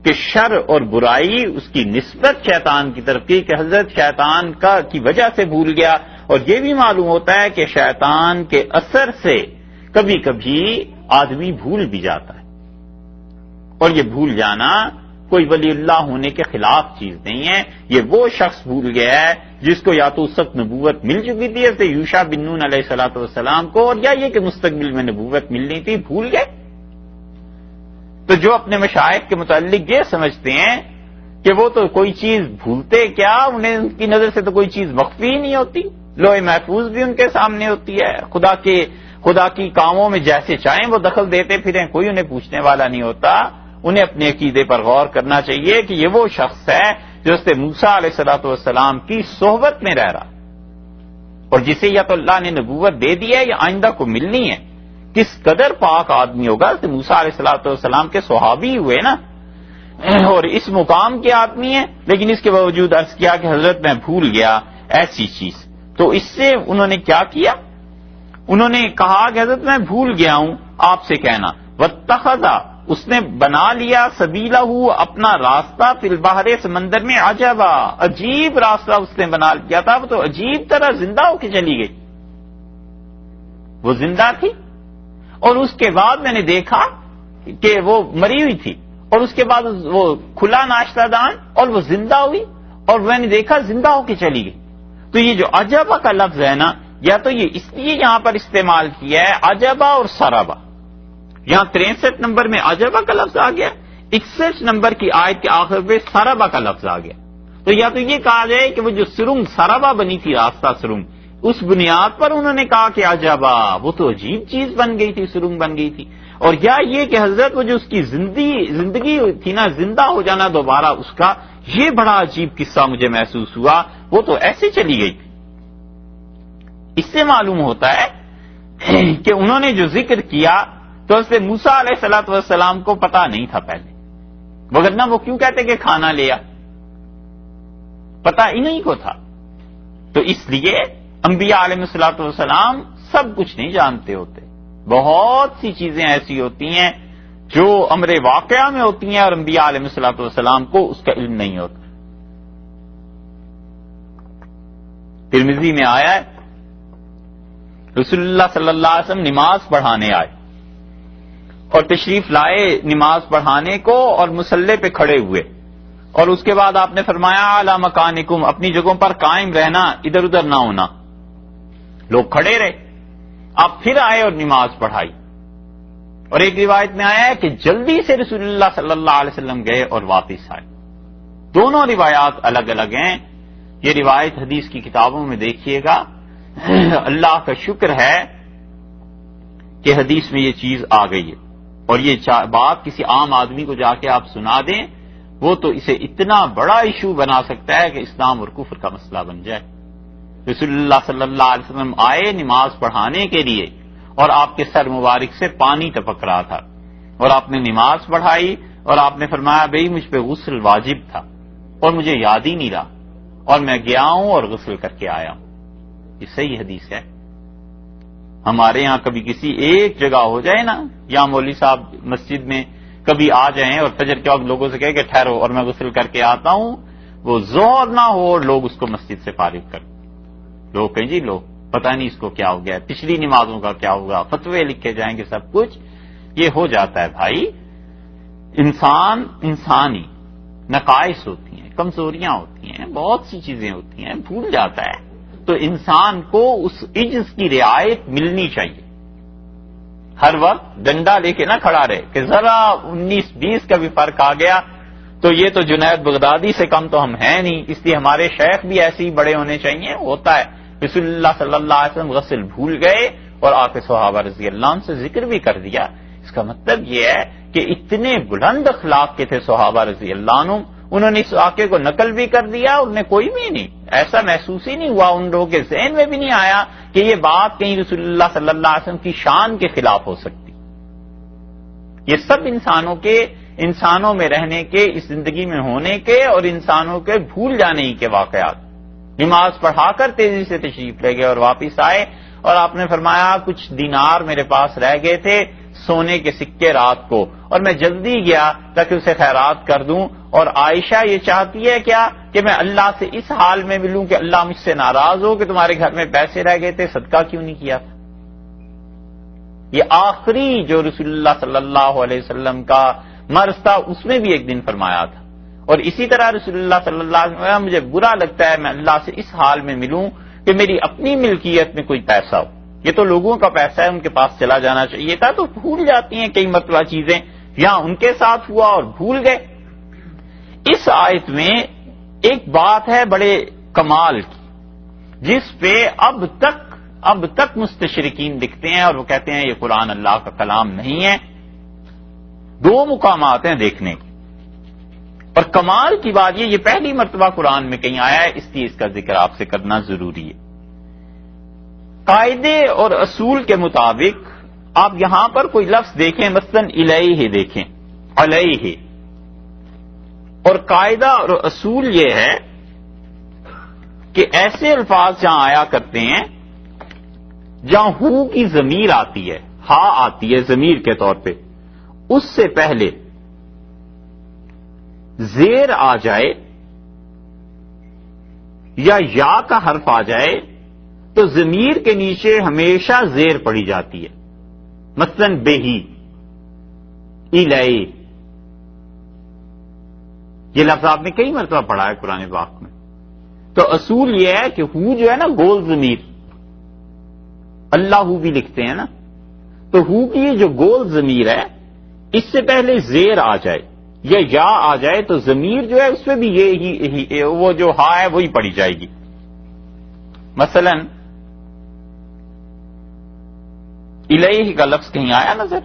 کہ شر اور برائی اس کی نسبت شیطان کی طرف کی کہ حضرت شیطان کی وجہ سے بھول گیا. اور یہ بھی معلوم ہوتا ہے کہ شیطان کے اثر سے کبھی کبھی آدمی بھول بھی جاتا ہے، اور یہ بھول جانا کوئی ولی اللہ ہونے کے خلاف چیز نہیں ہے. یہ وہ شخص بھول گیا ہے جس کو یا تو اس وقت نبوت مل چکی تھی جیسے یوشع بن نون علیہ السلام کو، اور یا یہ کہ مستقبل میں نبوت ملنی تھی، بھول گئے. تو جو اپنے مشائخ کے متعلق یہ سمجھتے ہیں کہ وہ تو کوئی چیز بھولتے کیا، انہیں ان کی نظر سے تو کوئی چیز مخفی نہیں ہوتی، لوح محفوظ بھی ان کے سامنے ہوتی ہے، خدا کی کاموں میں جیسے چاہیں وہ دخل دیتے پھریں، کوئی انہیں پوچھنے والا نہیں ہوتا. انہیں اپنے عقیدے پر غور کرنا چاہیے کہ یہ وہ شخص ہے جو حضرت موسیٰ علیہ السلام کی صحبت میں رہ رہا، اور جسے یا تو اللہ نے نبوت دے دی ہے یا آئندہ کو ملنی ہے. کس قدر پاک آدمی ہوگا، حضرت موسیٰ علیہ السلام کے صحابی ہوئے نا، اور اس مقام کے آدمی ہیں، لیکن اس کے باوجود عرض کیا کہ حضرت میں بھول گیا ایسی چیز. تو اس سے انہوں نے کیا کیا، انہوں نے کہا کہ حضرت میں بھول گیا ہوں آپ سے کہنا. واتخذ، اس نے بنا لیا، سبیلہ، اپنا راستہ، فی البحر، سمندر میں، عجبا، عجیب راستہ اس نے بنا لیا تھا. وہ تو عجیب طرح زندہ ہو کے چلی گئی، وہ زندہ تھی، اور اس کے بعد میں نے دیکھا کہ وہ مری ہوئی تھی، اور اس کے بعد وہ کھلا ناشتہ دان اور وہ زندہ ہوئی، اور میں نے دیکھا زندہ ہو کے چلی گئی. تو یہ جو عجبا کا لفظ ہے نا، یا تو یہ اس لیے یہاں پر استعمال کیا ہے عجبا اور سرابا. یہاں 63 نمبر میں عجبا کا لفظ آ گیا، 61 نمبر کی آیت کے آخر پہ سرابا کا لفظ آ گیا. تو یا تو یہ کہا جائے کہ وہ جو سرنگ سرابا بنی تھی، راستہ سرنگ، اس بنیاد پر انہوں نے کہا کہ عجبا، وہ تو عجیب چیز بن گئی تھی، سرنگ بن گئی تھی. اور یا یہ کہ حضرت وہ جو اس کی زندگی تھی نا، زندہ ہو جانا دوبارہ اس کا، یہ بڑا عجیب قصہ مجھے محسوس ہوا، وہ تو ایسے چلی گئی تھی. اس سے معلوم ہوتا ہے کہ انہوں نے جو ذکر کیا تو حضرت موسیٰ علیہ السلام کو پتا نہیں تھا پہلے. وگرنہ وہ کیوں کہتے کہ کھانا لیا؟ پتہ انہیں کو تھا. تو اس لیے انبیاء علیہ الصلوۃ والسلام سب کچھ نہیں جانتے ہوتے. بہت سی چیزیں ایسی ہوتی ہیں جو امر واقعہ میں ہوتی ہیں اور انبیاء علیہ الصلوۃ والسلام کو اس کا علم نہیں ہوتا. ترمذی میں آیا ہے رسول اللہ صلی اللہ علیہ وسلم نماز پڑھانے آئے اور تشریف لائے نماز پڑھانے کو اور مصلی پہ کھڑے ہوئے، اور اس کے بعد آپ نے فرمایا علی مکانکم، اپنی جگہوں پر قائم رہنا، ادھر ادھر نہ ہونا. لوگ کھڑے رہے، آپ پھر آئے اور نماز پڑھائی. اور ایک روایت میں آیا ہے کہ جلدی سے رسول اللہ صلی اللہ علیہ وسلم گئے اور واپس آئے. دونوں روایات الگ الگ ہیں. یہ روایت حدیث کی کتابوں میں دیکھیے گا. اللہ کا شکر ہے کہ حدیث میں یہ چیز آ گئی ہے، اور یہ بات کسی عام آدمی کو جا کے آپ سنا دیں، وہ تو اسے اتنا بڑا ایشو بنا سکتا ہے کہ اسلام اور کفر کا مسئلہ بن جائے. رسول اللہ صلی اللہ علیہ وسلم آئے نماز پڑھانے کے لیے اور آپ کے سر مبارک سے پانی ٹپک رہا تھا، اور آپ نے نماز پڑھائی اور آپ نے فرمایا بھئی مجھ پہ غسل واجب تھا اور مجھے یاد ہی نہیں رہا، اور میں گیا ہوں اور غسل کر کے آیا ہوں. یہ صحیح حدیث ہے. ہمارے یہاں کبھی کسی ایک جگہ ہو جائے نا، یا مولوی صاحب مسجد میں کبھی آ جائیں اور فجر کے وقت لوگوں سے کہے کہ ٹھہرو اور میں غسل کر کے آتا ہوں، وہ ظہر نہ ہو اور لوگ اس کو مسجد سے فارغ کر دیں. لوگ کہیں جی لوگ پتہ نہیں اس کو کیا ہو گیا، پچھلی نمازوں کا کیا ہوگا، فتوے لکھے جائیں گے، سب کچھ یہ ہو جاتا ہے. بھائی انسانی نقائص ہوتی ہیں، کمزوریاں ہوتی ہیں، بہت سی چیزیں ہوتی ہیں، بھول جاتا ہے. تو انسان کو اس عجز کی رعایت ملنی چاہیے. ہر وقت ڈنڈا لے کے نہ کھڑا رہے کہ ذرا 19-20 کا بھی فرق آ گیا تو یہ تو جنید بغدادی سے کم تو ہم ہیں نہیں، اس لیے ہمارے شیخ بھی ایسے ہی بڑے ہونے چاہیے. ہوتا ہے رسول اللہ صلی اللہ علیہ وسلم غسل بھول گئے اور آ کے صحابہ رضی اللہ عنہ سے ذکر بھی کر دیا. اس کا مطلب یہ ہے کہ اتنے بلند اخلاق کے تھے صحابہ رضی اللہ عنہ، انہوں نے اس واقعے کو نقل بھی کر دیا، انہیں کوئی بھی نہیں ایسا محسوس ہی نہیں ہوا، ان لوگوں کے ذہن میں بھی نہیں آیا کہ یہ بات کہیں رسول اللہ صلی اللہ علیہ وسلم کی شان کے خلاف ہو سکتی. یہ سب انسانوں میں رہنے کے، اس زندگی میں ہونے کے اور انسانوں کے بھول جانے ہی کے واقعات. نماز پڑھا کر تیزی سے تشریف لے گئے اور واپس آئے، اور آپ نے فرمایا کچھ دینار میرے پاس رہ گئے تھے، سونے کے سکے رات کو، اور میں جلدی گیا تاکہ اسے خیرات کر دوں. اور عائشہ یہ چاہتی ہے کیا کہ میں اللہ سے اس حال میں ملوں کہ اللہ مجھ سے ناراض ہو کہ تمہارے گھر میں پیسے رہ گئے تھے، صدقہ کیوں نہیں کیا تھا. یہ آخری جو رسول اللہ صلی اللہ علیہ وسلم کا مرض تھا اس میں بھی ایک دن فرمایا تھا. اور اسی طرح رسول اللہ صلی اللہ علیہ وسلم مجھے برا لگتا ہے میں اللہ سے اس حال میں ملوں کہ میری اپنی ملکیت میں کوئی پیسہ ہو. یہ تو لوگوں کا پیسہ ہے، ان کے پاس چلا جانا چاہیے تھا. تو بھول جاتی ہیں کئی مرتبہ چیزیں، یہاں ان کے ساتھ ہوا اور بھول گئے. اس آیت میں ایک بات ہے بڑے کمال کی، جس پہ اب تک مستشرقین دکھتے ہیں اور وہ کہتے ہیں یہ قرآن اللہ کا کلام نہیں ہے. 2 مقامات ہیں دیکھنے کے، اور کمال کی بات یہ پہلی مرتبہ قرآن میں کہیں آیا ہے، اس لیے اس کا ذکر آپ سے کرنا ضروری ہے. قاعدے اور اصول کے مطابق آپ یہاں پر کوئی لفظ دیکھیں، مثلا الیہ دیکھیں، علیہ، اور قاعدہ اور اصول یہ ہے کہ ایسے الفاظ جہاں آیا کرتے ہیں جہاں ہو کی ضمیر آتی ہے، ہا آتی ہے ضمیر کے طور پہ، اس سے پہلے زیر آ جائے یا کا حرف آ جائے تو ضمیر کے نیچے ہمیشہ زیر پڑی جاتی ہے. مثلا بہی، الیہ، یہ لفظ آپ نے کئی مرتبہ پڑھا ہے قرآن پاک میں. تو اصول یہ ہے کہ ہو جو ہے نا گول ضمیر، اللہ ہو بھی لکھتے ہیں نا، تو ہو کی جو گول ضمیر ہے اس سے پہلے زیر آ جائے یا آ جائے تو ضمیر جو ہے اس میں بھی یہ وہ جو ہا ہے وہی پڑی جائے گی. مثلا الیہ کا لفظ کہیں آیا نظر؟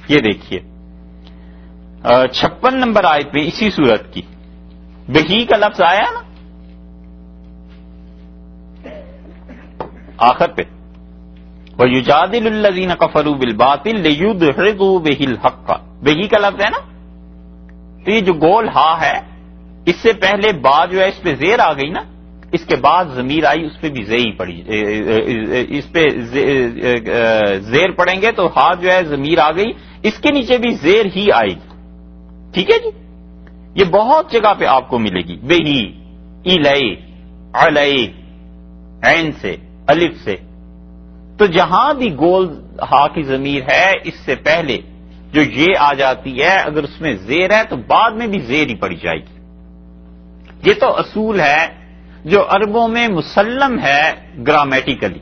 یہ دیکھیے 56 نمبر آیت میں اسی صورت کی بہی کا لفظ آیا نا، آخر پہ وَيُجَادِلُ الَّذِينَ كَفَرُوا بِالْبَاطِلِ لِيُدْحِضُوا بِهِ الْحَقَّ، بہی کا لفظ ہے نا، تو یہ جو گول ہا ہے اس سے پہلے با جو ہے اس پہ زیر آ گئی نا، اس کے بعد ضمیر آئی اس پہ بھی زیر پڑی، اس پہ زیر پڑیں گے تو ہا جو ہے ضمیر آ گئی، اس کے نیچے بھی زیر ہی آئے گی، ٹھیک ہے جی۔ یہ بہت جگہ پہ آپ کو ملے گی، بہی، الی، علی، عین سے، الف سے، تو جہاں بھی گول ہا کی ضمیر ہے اس سے پہلے جو یہ آ جاتی ہے اگر اس میں زیر ہے تو بعد میں بھی زیر ہی پڑی جائے گی۔ یہ تو اصول ہے جو عربوں میں مسلم ہے گرامیٹیکلی۔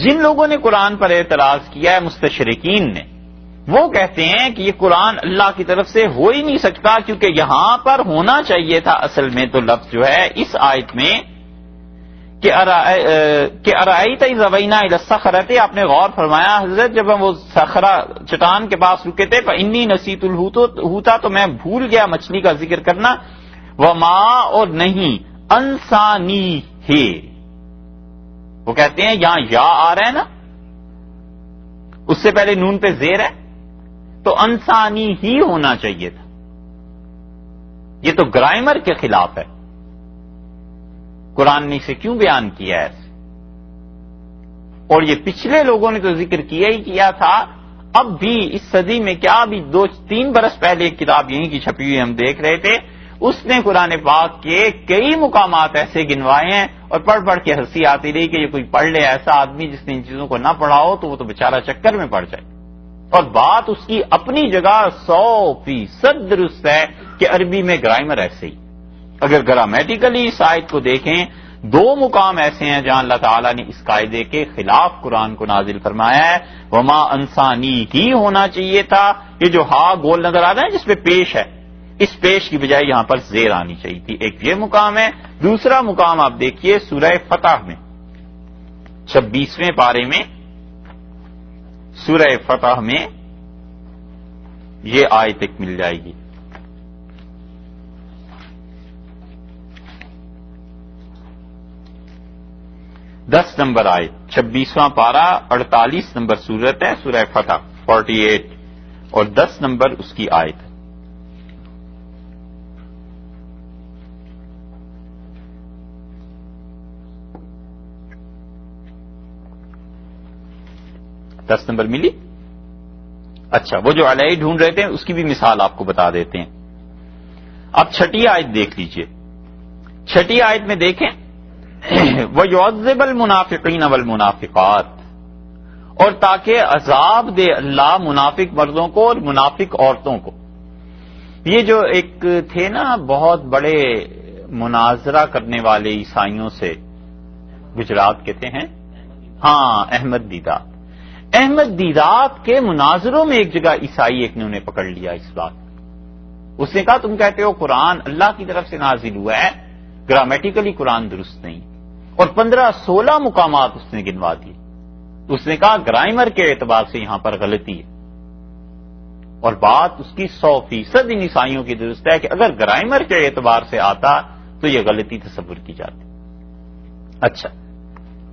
جن لوگوں نے قرآن پر اعتراض کیا ہے مستشرقین نے، وہ کہتے ہیں کہ یہ قرآن اللہ کی طرف سے ہو ہی نہیں سکتا، کیونکہ یہاں پر ہونا چاہیے تھا اصل میں تو لفظ جو ہے اس آیت میں کہ ارائیت اذ اوینا الی الصخرۃ، آپ نے غور فرمایا حضرت جب ہم وہ صخرہ چٹان کے پاس رکے تھے، فانی نسیت الحوت، تو میں بھول گیا مچھلی کا ذکر کرنا، وما، اور نہیں، انسانی ہے، وہ کہتے ہیں یہاں یا آ رہا ہے نا، اس سے پہلے نون پہ زیر ہے تو انسانی ہی ہونا چاہیے تھا۔ یہ تو گرامر کے خلاف ہے، قرآن نے اسے کیوں بیان کیا ہے ایسے؟ اور یہ پچھلے لوگوں نے تو ذکر کیا ہی کیا تھا، اب بھی اس صدی میں کیا، بھی 2-3 برس پہلے ایک کتاب یہیں کی چھپی ہوئی ہم دیکھ رہے تھے، اس نے قرآن پاک کے کئی مقامات ایسے گنوائے ہیں اور پڑھ پڑھ کے ہنسی آتی رہی کہ یہ کوئی پڑھ لے ایسا آدمی جس نے ان چیزوں کو نہ پڑھا ہو تو وہ تو بیچارہ چکر میں پڑ جائے۔ اور بات اس کی اپنی جگہ 100% درست ہے کہ عربی میں گرامر ایسے ہی، اگر گرامیٹیکلی اس آیت کو دیکھیں 2 مقام ایسے ہیں جہاں اللہ تعالیٰ نے اس قاعدے کے خلاف قرآن کو نازل فرمایا ہے، وما انسانی ہی ہونا چاہیے تھا، یہ جو ہا گول نظر آ رہا ہے جس پہ پیش ہے، اس پیش کی بجائے یہاں پر زیر آنی چاہیے تھی، ایک یہ مقام ہے۔ دوسرا مقام آپ دیکھیے سورہ فتح میں 26ویں پارے میں، سورہ فتح میں یہ آیت ایک مل جائے گی، دس نمبر آیت، 26واں پارہ 48 نمبر سورت ہے سورہ فتح 48، اور 10 نمبر اس کی آیت ہے۔ دس نمبر ملی؟ اچھا، وہ جو علیہ ڈھونڈ رہے تھے اس کی بھی مثال آپ کو بتا دیتے ہیں۔ اب چھٹی آیت دیکھ لیجئے، چھٹی آیت میں دیکھیں وَيُعَذِّبَ الْمُنَافِقِينَ وَالْمُنَافِقَاتِ، اور تاکہ عذاب دے اللہ منافق مردوں کو اور منافق عورتوں کو۔ یہ جو ایک تھے نا بہت بڑے مناظرہ کرنے والے عیسائیوں سے، گجرات کے تھے ہیں، ہاں احمد دیدات، احمد دیدات کے مناظروں میں ایک جگہ عیسائی ایک نے انہیں پکڑ لیا اس بات، اس نے کہا تم کہتے ہو قرآن اللہ کی طرف سے نازل ہوا ہے، گرامیٹیکلی قرآن درست نہیں، اور 15-16 مقامات اس نے گنوا دیے۔ اس نے کہا گرامر کے اعتبار سے یہاں پر غلطی ہے، اور بات اس کی 100% ان عیسائیوں کی درست ہے کہ اگر گرامر کے اعتبار سے آتا تو یہ غلطی تصور کی جاتی۔ اچھا،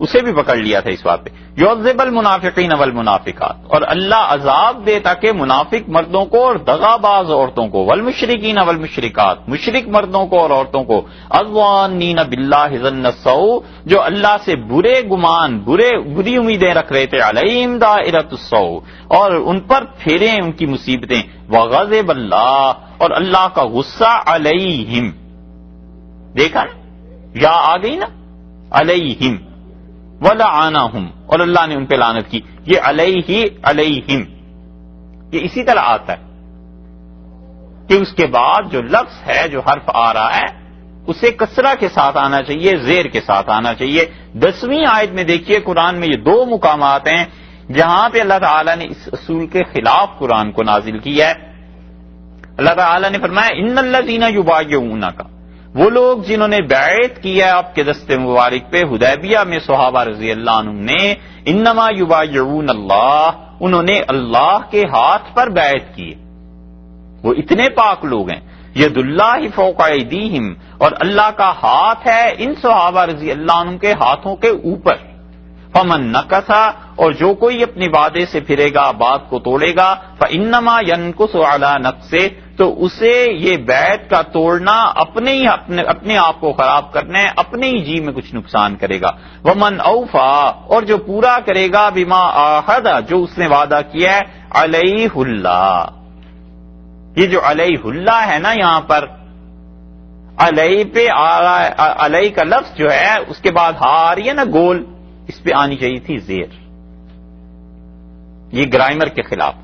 اسے بھی پکڑ لیا تھا اس بات پہ، یعذب المنافقین والمنافقات، اور اللہ عذاب دے تاکہ منافق مردوں کو اور دغاباز عورتوں کو، والمشرکین والمشرکات، مشرک مردوں کو اور عورتوں کو، الظانین باللہ ظن السوء، جو اللہ سے برے گمان، بری امیدیں رکھ رہے تھے، علیہم دائرۃ السوء، اور ان پر پھیریں ان کی مصیبتیں، وغضب اللہ، اور اللہ کا غصہ علیہم، دیکھا نا یا آ گئی نا علیہم، وَلَعَنَهُمْ، اور اللہ نے ان پہ لعنت کی، یہ علیہم یہ اسی طرح آتا ہے کہ اس کے بعد جو لفظ ہے جو حرف آ رہا ہے اسے کسرہ کے ساتھ آنا چاہیے، زیر کے ساتھ آنا چاہیے۔ 10ویں آیت میں دیکھیے قرآن میں یہ 2 مقامات ہیں جہاں پہ اللہ تعالیٰ نے اس اصول کے خلاف قرآن کو نازل کیا ہے۔ اللہ تعالیٰ نے فرمایا ان الذین یبایعونک، وہ لوگ جنہوں نے بیعت کیا ہے آپ کے دست مبارک پہ حدیبیہ میں صحابہ رضی اللہ عنہم نے، انما یبایعون اللہ، انہوں نے اللہ کے ہاتھ پر بیعت کی، وہ اتنے پاک لوگ ہیں، ید اللہ فوق ایدیہم، اور اللہ کا ہاتھ ہے ان صحابہ رضی اللہ عنہ کے ہاتھوں کے اوپر. فمن نکثا، اور جو کوئی اپنے وعدے سے پھرے گا، بات کو توڑے گا، فانما ينكث على نفسه، تو اسے یہ بیعت کا توڑنا اپنے آپ کو خراب کرنا ہے، اپنے ہی جی میں کچھ نقصان کرے گا. ومن اوفا، اور جو پورا کرے گا، بما عاہد، جو اس نے وعدہ کیا ہے، علیہ اللہ. یہ جو علیہ اللہ ہے نا، یہاں پر علیہ پہ علیہ کا لفظ جو ہے اس کے بعد ہا آ رہی ہے نا گول، اس پہ آنی چاہیے تھی زیر، یہ گرامر کے خلاف.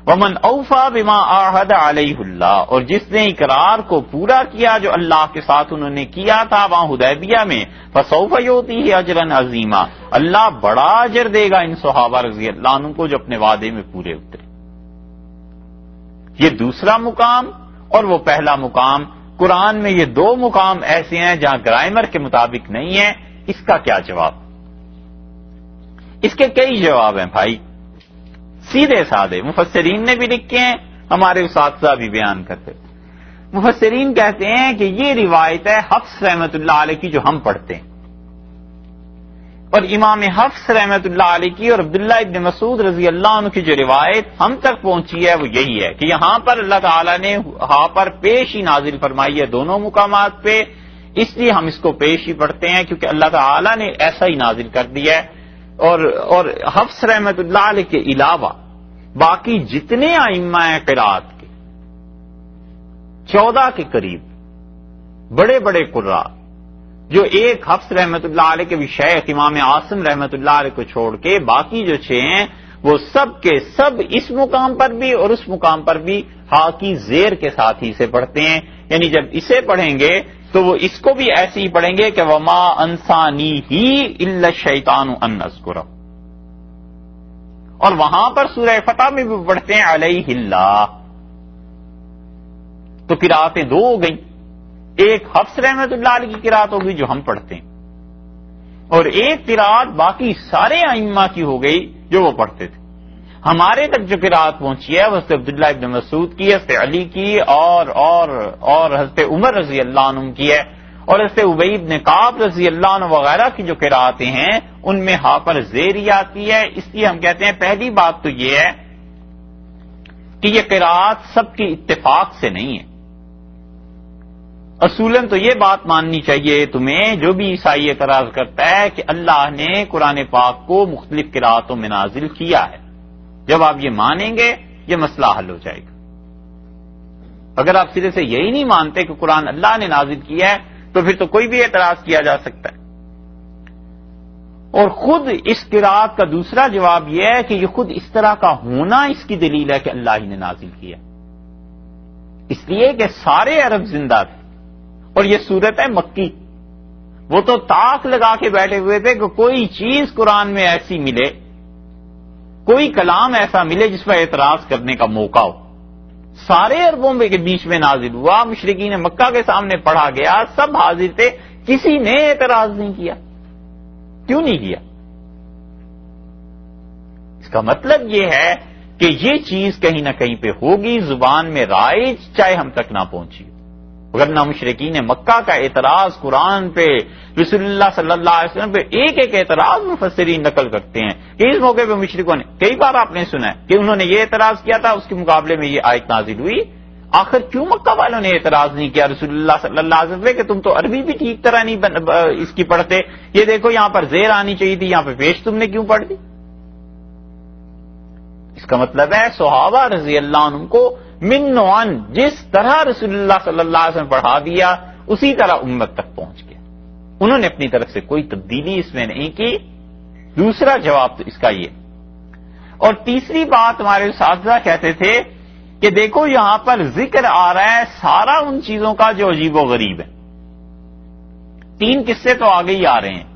ومن اوفا بما عاہد علیہ اللہ، اور جس نے اقرار کو پورا کیا جو اللہ کے ساتھ انہوں نے کیا تھا وہاں حدیبیہ میں، فسوف یؤتیہ اجرا عظیما، اللہ بڑا اجر دے گا ان صحابہ رضی اللہ عنہ کو جو اپنے وعدے میں پورے اترے. یہ دوسرا مقام اور وہ پہلا مقام. قرآن میں یہ دو مقام ایسے ہیں جہاں گرامر کے مطابق نہیں ہے. اس کا کیا جواب؟ اس کے کئی جواب ہیں بھائی، سیدھے سادے. مفسرین نے بھی لکھے ہیں، ہمارے اساتذہ بھی بیان کرتے. مفسرین کہتے ہیں کہ یہ روایت ہے حفص رحمۃ اللہ علیہ کی جو ہم پڑھتے ہیں، اور امام حفص رحمۃ اللہ علیہ کی اور عبداللہ ابن مسعود رضی اللہ عنہ کی جو روایت ہم تک پہنچی ہے وہ یہی ہے کہ یہاں پر اللہ تعالیٰ نے ہاں پر پیش ہی نازل فرمائی ہے دونوں مقامات پہ. اس لیے ہم اس کو پیش ہی پڑھتے ہیں کیونکہ اللہ تعالیٰ نے ایسا ہی نازل کر دیا ہے. اور حفص رحمۃ اللہ علیہ کے علاوہ باقی جتنے ائمہ ہیں قرات کے 14 کے قریب بڑے بڑے قراء، جو ایک حفص رحمۃ اللہ علیہ کے بھی شیخ امام عاصم رحمۃ اللہ علیہ کو چھوڑ کے باقی جو 6 ہیں وہ سب کے سب اس مقام پر بھی اور اس مقام پر بھی ہا کی زیر کے ساتھ ہی اسے پڑھتے ہیں. یعنی جب اسے پڑھیں گے تو وہ اس کو بھی ایسے ہی پڑھیں گے کہ وما انسانیہ الا الشیطان ان اذکرہ. اور وہاں پر سورہ فتح میں بھی پڑھتے ہیں علیہ اللہ. تو قراتیں 2 ہو گئیں، ایک حفص رحمۃ اللہ علیہ کی قرات ہوگی جو ہم پڑھتے ہیں، اور ایک قرات باقی سارے ائمہ کی ہو گئی جو وہ پڑھتے تھے. ہمارے تک جو قرات پہنچی ہے وہ حضرت عبداللہ ابن مسعود کی، حضرت علی کی اور حضرت عمر رضی اللہ عنہ کی ہے، اور حضرت ابی بن کعب رضی اللہ عنہ وغیرہ کی جو قراتیں ہیں ان میں ہا پر زیری آتی ہے. اس لیے ہم کہتے ہیں پہلی بات تو یہ ہے کہ یہ قرات سب کی اتفاق سے نہیں ہے. اصولاً تو یہ بات ماننی چاہیے تمہیں جو بھی عیسائی اعتراض کرتا ہے کہ اللہ نے قرآن پاک کو مختلف قراتوں میں نازل کیا ہے. جب آپ یہ مانیں گے یہ مسئلہ حل ہو جائے گا. اگر آپ سرے سے یہی نہیں مانتے کہ قرآن اللہ نے نازل کیا ہے تو پھر تو کوئی بھی اعتراض کیا جا سکتا ہے. اور خود اس قرات کا دوسرا جواب یہ ہے کہ یہ خود اس طرح کا ہونا اس کی دلیل ہے کہ اللہ ہی نے نازل کیا، اس لیے کہ سارے عرب زندہ تھے. اور یہ صورت ہے مکی، وہ تو طاق لگا کے بیٹھے ہوئے تھے کہ کوئی چیز قرآن میں ایسی ملے، کوئی کلام ایسا ملے جس پر اعتراض کرنے کا موقع ہو. سارے عربوں کے بیچ میں نازل ہوا، مشرکین مکہ کے سامنے پڑھا گیا، سب حاضر تھے، کسی نے اعتراض نہیں کیا. کیوں نہیں کیا؟ اس کا مطلب یہ ہے کہ یہ چیز کہیں نہ کہیں پہ ہوگی، زبان میں رائج، چاہے ہم تک نہ پہنچی. ورنہ مشرکین مکہ کا اعتراض قرآن پہ، رسول اللہ صلی اللہ علیہ وسلم پہ ایک ایک اعتراض مفسرین نقل کرتے ہیں کہ اس موقع پہ مشرکوں نے کئی بار آپ نے سنا ہے کہ انہوں نے یہ اعتراض کیا تھا، اس کے مقابلے میں یہ آیت نازل ہوئی. آخر کیوں مکہ والوں نے اعتراض نہیں کیا رسول اللہ صلی اللہ علیہ وسلم کہ تم تو عربی بھی ٹھیک طرح نہیں اس کی پڑھتے، یہ دیکھو یہاں پر زیر آنی چاہیے تھی، یہاں پہ پیش تم نے کیوں پڑھ دی؟ اس کا مطلب ہے صحابہ رضی اللہ عنہ کو من نوعن جس طرح رسول اللہ صلی اللہ علیہ وسلم پڑھا دیا اسی طرح امت تک پہنچ گیا. انہوں نے اپنی طرف سے کوئی تبدیلی اس میں نہیں کی. دوسرا جواب تو اس کا یہ. اور تیسری بات ہمارے اساتذہ کہتے تھے کہ دیکھو یہاں پر ذکر آ رہا ہے سارا ان چیزوں کا جو عجیب و غریب ہے. 3 قصے تو آگے ہی آ رہے ہیں.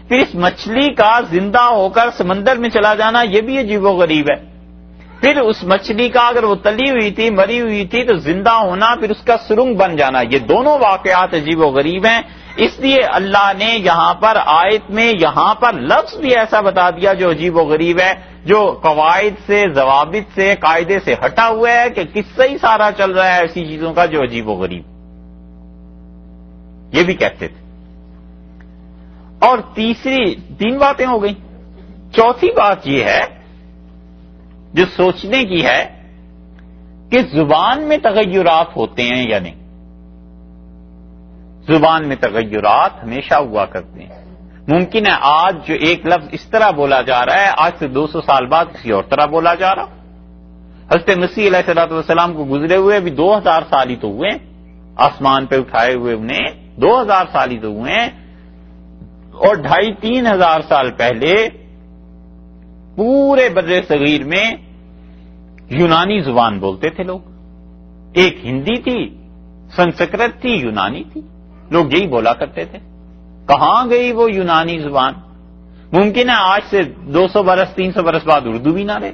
پھر اس مچھلی کا زندہ ہو کر سمندر میں چلا جانا یہ بھی عجیب و غریب ہے. پھر اس مچھلی کا اگر وہ تلی ہوئی تھی مری ہوئی تھی تو زندہ ہونا پھر اس کا سرنگ بن جانا، یہ دونوں واقعات عجیب و غریب ہیں. اس لیے اللہ نے یہاں پر آیت میں یہاں پر لفظ بھی ایسا بتا دیا جو عجیب و غریب ہے، جو قواعد سے ضوابط سے قاعدے سے ہٹا ہوا ہے، کہ قصہ ہی سارا چل رہا ہے ایسی چیزوں کا جو عجیب و غریب. یہ بھی کہتے تھے. اور تین باتیں ہو گئی. چوتھی بات یہ ہے جو سوچنے کی ہے کہ زبان میں تغیرات ہوتے ہیں یا نہیں. زبان میں تغیرات ہمیشہ ہوا کرتے ہیں. ممکن ہے آج جو ایک لفظ اس طرح بولا جا رہا ہے آج سے 200 سال بعد کسی اور طرح بولا جا رہا. حضرت مسیح علیہ الصلوۃ والسلام کو گزرے ہوئے ابھی 2000 سال ہی تو ہوئے، آسمان پہ اٹھائے ہوئے انہیں 2000 سال ہی تو ہوئے، اور 2500-3000 ہزار سال پہلے پورے بر صغیر میں یونانی زبان بولتے تھے لوگ. ایک ہندی تھی، سنسکرت تھی، یونانی تھی، لوگ یہی بولا کرتے تھے. کہاں گئی وہ یونانی زبان؟ ممکن ہے آج سے 200 برس 300 برس بعد اردو بھی نہ رہے.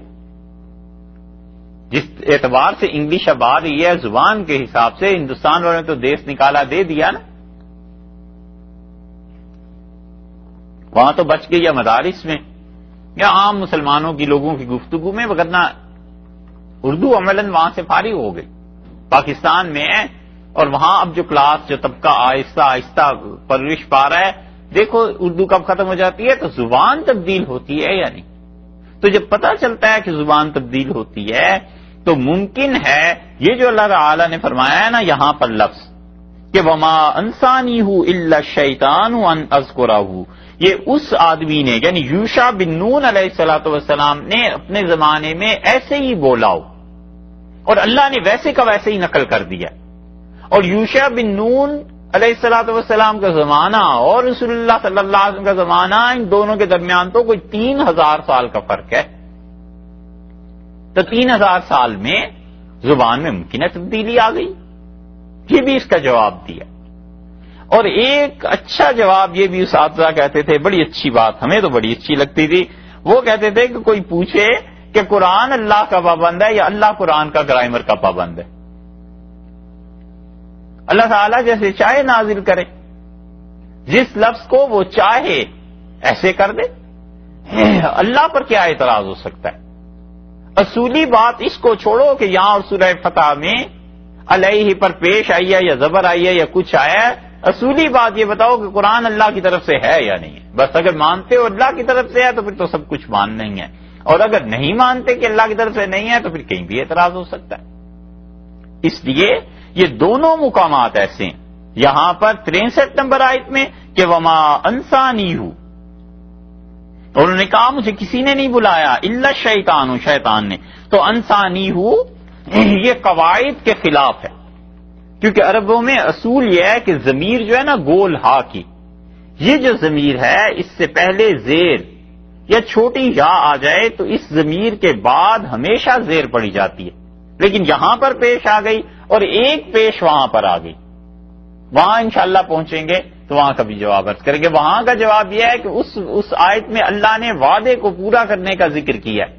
جس اعتبار سے انگلش اب آ رہی ہے زبان کے حساب سے، ہندوستان والوں نے تو دیس نکالا دے دیا نا. وہاں تو بچ گئی یا مدارس میں یا عام مسلمانوں کی لوگوں کی گفتگو میں، وگرنہ اردو عملاً وہاں سے فارغ ہو گئی. پاکستان میں ہے، اور وہاں اب جو کلاس جو طبقہ آہستہ آہستہ پرورش پا رہا ہے، دیکھو اردو کب ختم ہو جاتی ہے تو زبان تبدیل ہوتی ہے یا نہیں. تو جب پتہ چلتا ہے کہ زبان تبدیل ہوتی ہے تو ممکن ہے یہ جو اللہ تعالی نے فرمایا ہے نا یہاں پر لفظ کہ وما انسانیہ الا الشیطان ان اذکرہ، یہ اس آدمی نے یعنی یوشع بن نون علیہ الصلوۃ والسلام نے اپنے زمانے میں ایسے ہی بولا ہو، اور اللہ نے ویسے کا ویسے ہی نقل کر دیا. اور یوشع بن نون علیہ الصلوۃ والسلام کا زمانہ اور رسول اللہ صلی اللہ علیہ وسلم کا زمانہ، ان دونوں کے درمیان تو کوئی 3000 سال کا فرق ہے. تو 3000 سال میں زبان میں ممکن ہے تبدیلی آ گئی. یہ بھی اس کا جواب دیا. اور ایک اچھا جواب یہ بھی اساتذہ کہتے تھے، بڑی اچھی بات، ہمیں تو بڑی اچھی لگتی تھی. وہ کہتے تھے کہ کوئی پوچھے کہ قرآن اللہ کا پابند ہے یا اللہ قرآن کا گرامر کا پابند ہے. اللہ تعالیٰ جیسے چاہے نازل کرے، جس لفظ کو وہ چاہے ایسے کر دے. اللہ پر کیا اعتراض ہو سکتا ہے؟ اصولی بات اس کو چھوڑو کہ یہاں سورہ فتح میں علیہ پر پیش آئی ہے یا زبر آئی ہے یا کچھ آیا ہے. اصولی بات یہ بتاؤ کہ قرآن اللہ کی طرف سے ہے یا نہیں ہے. بس اگر مانتے ہو اللہ کی طرف سے ہے تو پھر تو سب کچھ ماننا ہی ہے، اور اگر نہیں مانتے کہ اللہ کی طرف سے نہیں ہے تو پھر کہیں بھی اعتراض ہو سکتا ہے. اس لیے یہ دونوں مقامات ایسے ہیں. یہاں پر 63 نمبر آیت میں کہ وما انسانیہ، اور انہوں نے کہا مجھے کسی نے نہیں بلایا الا الشیطان، شیطان نے. تو انسانیہ یہ قواعد کے خلاف ہے، کیونکہ عربوں میں اصول یہ ہے کہ ضمیر جو ہے نا گول ہا کی، یہ جو ضمیر ہے اس سے پہلے زیر یا چھوٹی یا آ جائے تو اس ضمیر کے بعد ہمیشہ زیر پڑی جاتی ہے. لیکن یہاں پر پیش آ گئی اور ایک پیش وہاں پر آ گئی. وہاں انشاءاللہ پہنچیں گے تو وہاں کا بھی جواب عرض کریں گے. وہاں کا جواب یہ ہے کہ اس آیت میں اللہ نے وعدے کو پورا کرنے کا ذکر کیا ہے.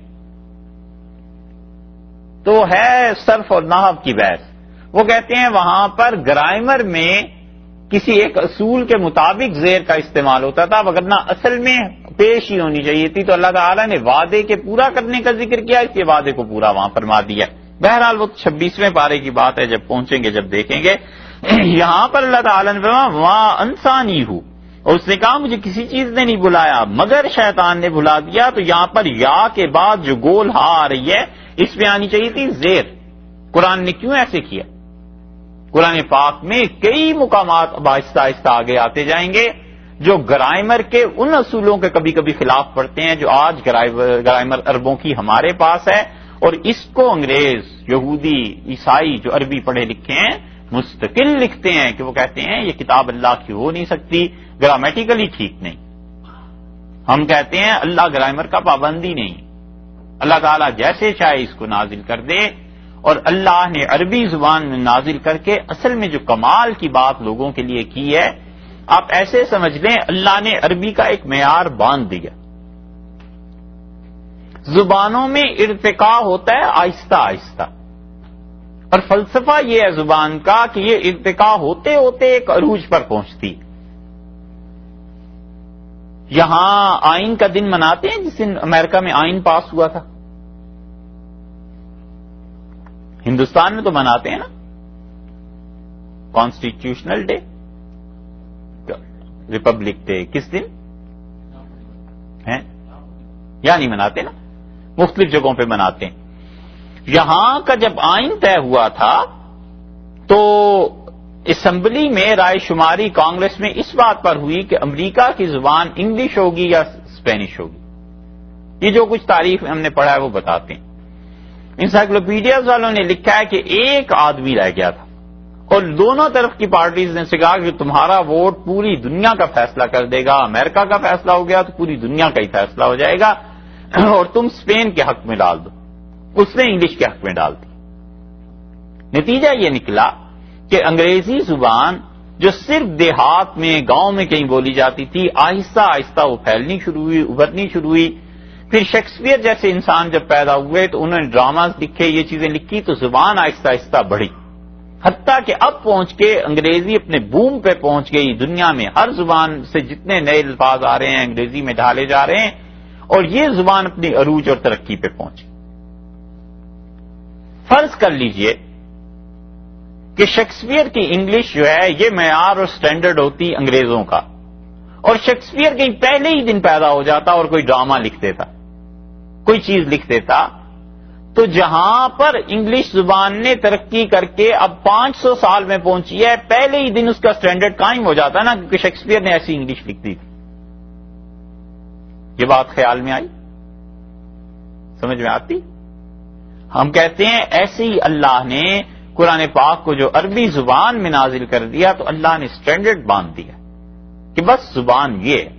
تو ہے صرف اور نحو کی بحث. وہ کہتے ہیں وہاں پر گرامر میں کسی ایک اصول کے مطابق زیر کا استعمال ہوتا تھا، وگرنہ اصل میں پیش ہی ہونی چاہیے تھی. تو اللہ تعالیٰ نے وعدے کے پورا کرنے کا ذکر کیا، اس لیے وعدے کو پورا وہاں فرما دیا. بہرحال وہ 26ویں پارے کی بات ہے، جب پہنچیں گے جب دیکھیں گے. یہاں پر اللہ تعالیٰ نے فرمایا وہاں انسانی ہوں، اور اس نے کہا مجھے کسی چیز نے نہیں بلایا مگر شیطان نے بلا دیا. تو یہاں پر یا کے بعد جو گول ہا آ رہی ہے اس میں آنی چاہیے تھی زیر. قرآن نے کیوں ایسے کیا؟ قرآن پاک میں کئی مقامات اب آہستہ آہستہ آگے آتے جائیں گے جو گرامر کے ان اصولوں کے کبھی کبھی خلاف پڑتے ہیں جو آج گرامر عربوں کی ہمارے پاس ہے، اور اس کو انگریز، یہودی، عیسائی جو عربی پڑھے لکھے ہیں مستقل لکھتے ہیں کہ وہ کہتے ہیں یہ کتاب اللہ کی ہو نہیں سکتی، گرامیٹیکلی ٹھیک نہیں. ہم کہتے ہیں اللہ گرامر کا پابندی نہیں، اللہ تعالیٰ جیسے چاہے اس کو نازل کر دے. اور اللہ نے عربی زبان میں نازل کر کے اصل میں جو کمال کی بات لوگوں کے لیے کی ہے، آپ ایسے سمجھ لیں اللہ نے عربی کا ایک معیار باندھ دیا. زبانوں میں ارتقاء ہوتا ہے آہستہ آہستہ، اور فلسفہ یہ ہے زبان کا کہ یہ ارتقاء ہوتے ہوتے ایک عروج پر پہنچتی۔ یہاں آئین کا دن مناتے ہیں جس دن امریکہ میں آئین پاس ہوا تھا، ہندوستان میں تو مناتے ہیں نا کانسٹیٹیوشنل ڈے، ریپبلک ڈے، کس دن ہے؟ یا نہیں مناتے نا، مختلف جگہوں پہ مناتے ہیں۔ یہاں کا جب آئین طے ہوا تھا تو اسمبلی میں رائے شماری کانگریس میں اس بات پر ہوئی کہ امریکہ کی زبان انگلش ہوگی یا اسپینش ہوگی۔ یہ جو کچھ تاریخ میں ہم نے پڑھا ہے وہ بتاتے ہیں۔ انسائکلوپیڈیاز والوں نے لکھا ہے کہ ایک آدمی رہ گیا تھا اور دونوں طرف کی پارٹیز نے سے کہا کہ تمہارا ووٹ پوری دنیا کا فیصلہ کر دے گا، امریکہ کا فیصلہ ہو گیا تو پوری دنیا کا ہی فیصلہ ہو جائے گا، اور تم اسپین کے حق میں ڈال دو۔ اس نے انگلش کے حق میں ڈال دی۔ نتیجہ یہ نکلا کہ انگریزی زبان جو صرف دیہات میں گاؤں میں کہیں بولی جاتی تھی، آہستہ آہستہ وہ پھیلنی شروع ہوئی، ابھرنی شروع ہوئی۔ پھر شیکسپیئر جیسے انسان جب پیدا ہوئے تو انہوں نے ڈراماز لکھے، یہ چیزیں لکھی، تو زبان آہستہ آہستہ بڑھی، حتیٰ کہ اب پہنچ کے انگریزی اپنے بوم پہ پہنچ گئی۔ دنیا میں ہر زبان سے جتنے نئے الفاظ آ رہے ہیں انگریزی میں ڈالے جا رہے ہیں، اور یہ زبان اپنی عروج اور ترقی پہ پہنچی۔ فرض کر لیجئے کہ شیکسپیئر کی انگلش جو ہے یہ معیار اور سٹینڈرڈ ہوتی انگریزوں کا، اور شیکسپیئر کہیں پہلے ہی دن پیدا ہو جاتا اور کوئی ڈرامہ لکھ دیتا، کوئی چیز لکھ دیتا، تو جہاں پر انگلش زبان نے ترقی کر کے اب 500 سال میں پہنچی ہے، پہلے ہی دن اس کا سٹینڈرڈ قائم ہو جاتا نا، کیونکہ شیکسپیئر نے ایسی انگلش لکھ دی تھی۔ یہ بات خیال میں آئی؟ سمجھ میں آتی؟ ہم کہتے ہیں ایسے ہی اللہ نے قرآن پاک کو جو عربی زبان میں نازل کر دیا تو اللہ نے سٹینڈرڈ باندھ دیا کہ بس زبان یہ ہے۔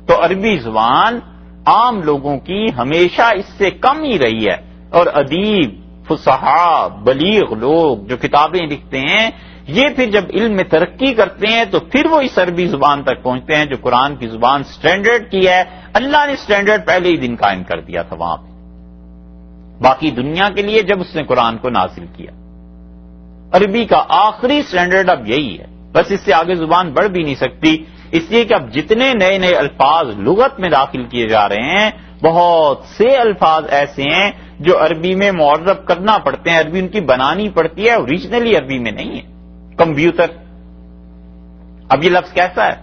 تو عربی زبان عام لوگوں کی ہمیشہ اس سے کم ہی رہی ہے، اور ادیب، فصحاء، بلیغ لوگ جو کتابیں لکھتے ہیں، یہ پھر جب علم میں ترقی کرتے ہیں تو پھر وہ اس عربی زبان تک پہنچتے ہیں جو قرآن کی زبان سٹینڈرڈ کی ہے۔ اللہ نے سٹینڈرڈ پہلے ہی دن قائم کر دیا تھا وہاں پہ باقی دنیا کے لیے جب اس نے قرآن کو نازل کیا۔ عربی کا آخری سٹینڈرڈ اب یہی ہے، بس اس سے آگے زبان بڑھ بھی نہیں سکتی، اس لیے کہ اب جتنے نئے نئے الفاظ لغت میں داخل کیے جا رہے ہیں، بہت سے الفاظ ایسے ہیں جو عربی میں معرب کرنا پڑتے ہیں، عربی ان کی بنانی پڑتی ہے، اوریجنلی عربی میں نہیں ہے۔ کمپیوٹر، اب یہ لفظ کیسا ہے؟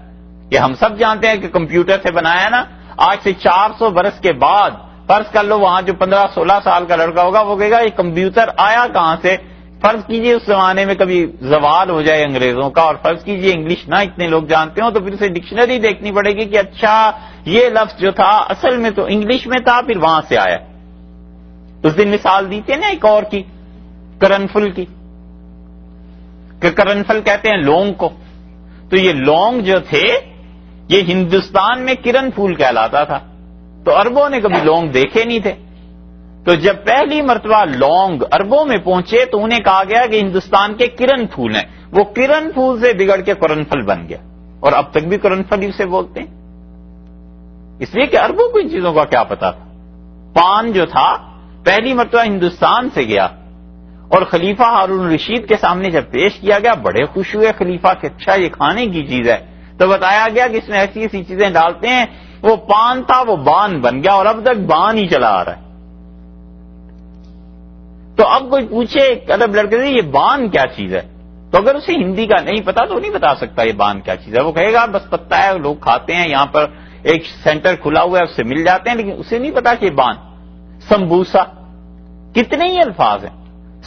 یہ ہم سب جانتے ہیں کہ کمپیوٹر سے بنایا نا، آج سے 400 برس کے بعد فرض کر لو وہاں جو 15-16 سال کا لڑکا ہوگا وہ کہے گا یہ کمپیوٹر آیا کہاں سے؟ فرض کیجئے اس زمانے میں کبھی زوال ہو جائے انگریزوں کا، اور فرض کیجئے انگلش نہ اتنے لوگ جانتے ہوں، تو پھر اسے ڈکشنری دیکھنی پڑے گی کہ اچھا یہ لفظ جو تھا اصل میں تو انگلش میں تھا، پھر وہاں سے آیا۔ اس دن مثال دی تھی نا ایک اور کی، کرنفل کی، کہ کرنفل کہتے ہیں لونگ کو، تو یہ لونگ جو تھے یہ ہندوستان میں کرن پھول کہلاتا تھا، تو عربوں نے کبھی لونگ دیکھے نہیں تھے، تو جب پہلی مرتبہ لونگ عربوں میں پہنچے تو انہیں کہا گیا کہ ہندوستان کے کرن پھول ہیں، وہ کرن پھول سے بگڑ کے قرنفل بن گیا، اور اب تک بھی قرنفل ہی سے بولتے ہیں، اس لیے کہ عربوں کو ان چیزوں کا کیا پتا تھا۔ پان جو تھا پہلی مرتبہ ہندوستان سے گیا، اور خلیفہ ہارون رشید کے سامنے جب پیش کیا گیا بڑے خوش ہوئے خلیفہ کہ اچھا یہ کھانے کی چیز ہے، تو بتایا گیا کہ اس میں ایسی ایسی چیزیں ڈالتے ہیں، وہ پان تھا وہ بان بن گیا، اور اب تک بان ہی چلا آ رہا ہے۔ تو اب کوئی پوچھے عرب لڑکے سے یہ بان کیا چیز ہے، تو اگر اسے ہندی کا نہیں پتا تو نہیں بتا سکتا یہ بان کیا چیز ہے، وہ کہے گا بس پتہ ہے لوگ کھاتے ہیں، یہاں پر ایک سینٹر کھلا ہوا ہے اس سے مل جاتے ہیں، لیکن اسے نہیں پتا کہ بان۔ سمبوسا، کتنے ہی الفاظ ہیں،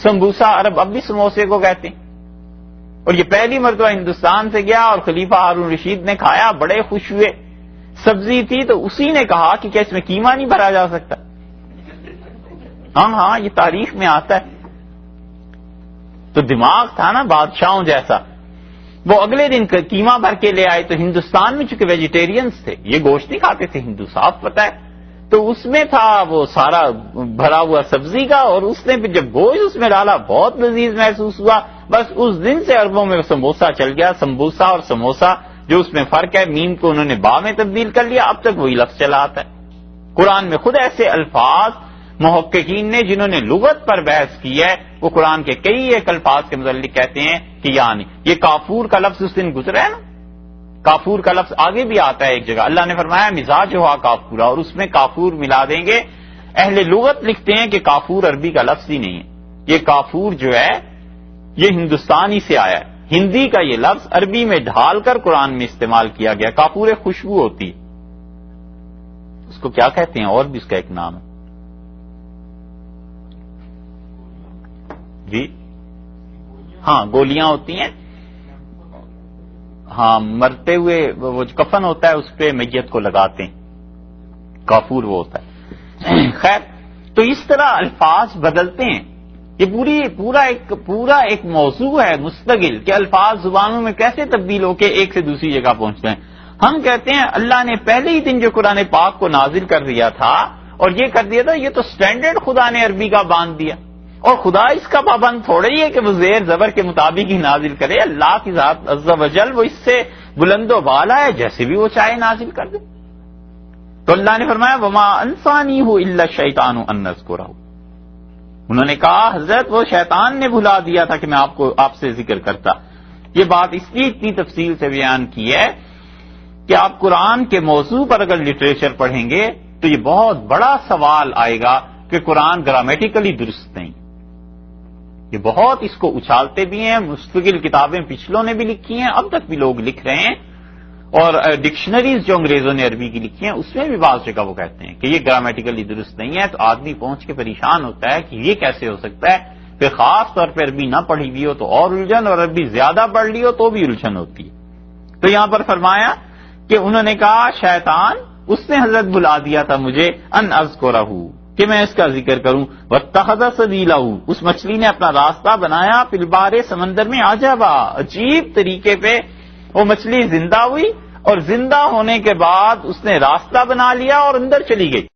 سمبوسا عرب اب بھی سموسے کو کہتے ہیں، اور یہ پہلی مرتبہ ہندوستان سے گیا اور خلیفہ ہارون رشید نے کھایا، بڑے خوش ہوئے۔ سبزی تھی تو اسی نے کہا کہ کیا اس میں قیمہ نہیں بھرا جا سکتا؟ ہاں یہ تاریخ میں آتا ہے۔ تو دماغ تھا نا بادشاہوں جیسا، وہ اگلے دن قیمہ بھر کے لے آئے، تو ہندوستان میں چونکہ ویجیٹیرینز تھے، یہ گوشت نہیں کھاتے تھے، ہندو صاف پتہ ہے، تو اس میں تھا وہ سارا بھرا ہوا سبزی کا، اور اس نے پھر جب گوشت اس میں ڈالا بہت لذیذ محسوس ہوا، بس اس دن سے عربوں میں سموسا چل گیا۔ سمبوسا اور سموسا جو اس میں فرق ہے، میم کو انہوں نے با میں تبدیل کر لیا، اب تک وہی لفظ چلا آتا ہے۔ قرآن میں خود ایسے الفاظ محققین نے جنہوں نے لغت پر بحث کی ہے وہ قرآن کے کئی ایک الفاظ کے متعلق کہتے ہیں کہ یعنی یہ کافور کا لفظ اس دن گزرا ہے نا، کافور کا لفظ آگے بھی آتا ہے ایک جگہ، اللہ نے فرمایا مزاج ہوا کافورا، اور اس میں کافور ملا دیں گے۔ اہل لغت لکھتے ہیں کہ کافور عربی کا لفظ ہی نہیں ہے، یہ کافور جو ہے یہ ہندوستانی سے آیا ہے، ہندی کا یہ لفظ عربی میں ڈھال کر قرآن میں استعمال کیا گیا۔ کافور ایک خوشبو ہوتی ہے، اس کو کیا کہتے ہیں، اور بھی اس کا ایک نام ہے جی، ہاں گولیاں ہوتی ہیں، ہاں مرتے ہوئے وہ جو کفن ہوتا ہے اس پہ میت کو لگاتے ہیں، کافور وہ ہوتا ہے۔ خیر، تو اس طرح الفاظ بدلتے ہیں، یہ پورا ایک موضوع ہے مستقل کہ الفاظ زبانوں میں کیسے تبدیل ہو کے ایک سے دوسری جگہ پہنچتے ہیں۔ ہم کہتے ہیں اللہ نے پہلے ہی دن جو قرآن پاک کو نازل کر دیا تھا اور یہ کر دیا تھا، یہ تو سٹینڈرڈ خدا نے عربی کا باندھ دیا، اور خدا اس کا پابند تھوڑا ہی ہے کہ وہ زیر زبر کے مطابق ہی نازل کرے، اللہ کی ذات عز و جل وہ اس سے بلند و بالا ہے، جیسے بھی وہ چاہے نازل کر دے۔ تو اللہ نے فرمایا وما انسانیہ الا الشیطان ان اذکرہ، انہوں نے کہا حضرت وہ شیطان نے بھلا دیا تھا کہ میں آپ سے ذکر کرتا۔ یہ بات اس لیے اتنی تفصیل سے بیان کی ہے کہ آپ قرآن کے موضوع پر اگر لٹریچر پڑھیں گے تو یہ بہت بڑا سوال آئے گا کہ قرآن گرامیٹیکلی درست نہیں، یہ بہت اس کو اچھالتے بھی ہیں، مستقل کتابیں پچھلوں نے بھی لکھی ہیں، اب تک بھی لوگ لکھ رہے ہیں، اور ڈکشنریز جو انگریزوں نے عربی کی لکھی ہیں اس میں بھی بعض جگہ وہ کہتے ہیں کہ یہ گرامیٹیکلی درست نہیں ہے، تو آدمی پہنچ کے پریشان ہوتا ہے کہ یہ کیسے ہو سکتا ہے، پھر خاص طور پہ عربی نہ پڑھی بھی ہو تو اور الجھن، اور عربی زیادہ پڑھ لی ہو تو بھی الجھن ہوتی ہے۔ تو یہاں پر فرمایا کہ انہوں نے کہا شیطان اس نے حضرت بلا دیا تھا مجھے ان اذکرہ کہ میں اس کا ذکر کروں، واتخذ سبیلہ اس مچھلی نے اپنا راستہ بنایا، فی البحر سمندر میں عجبا عجیب طریقے پہ وہ مچھلی زندہ ہوئی، اور زندہ ہونے کے بعد اس نے راستہ بنا لیا اور اندر چلی گئی۔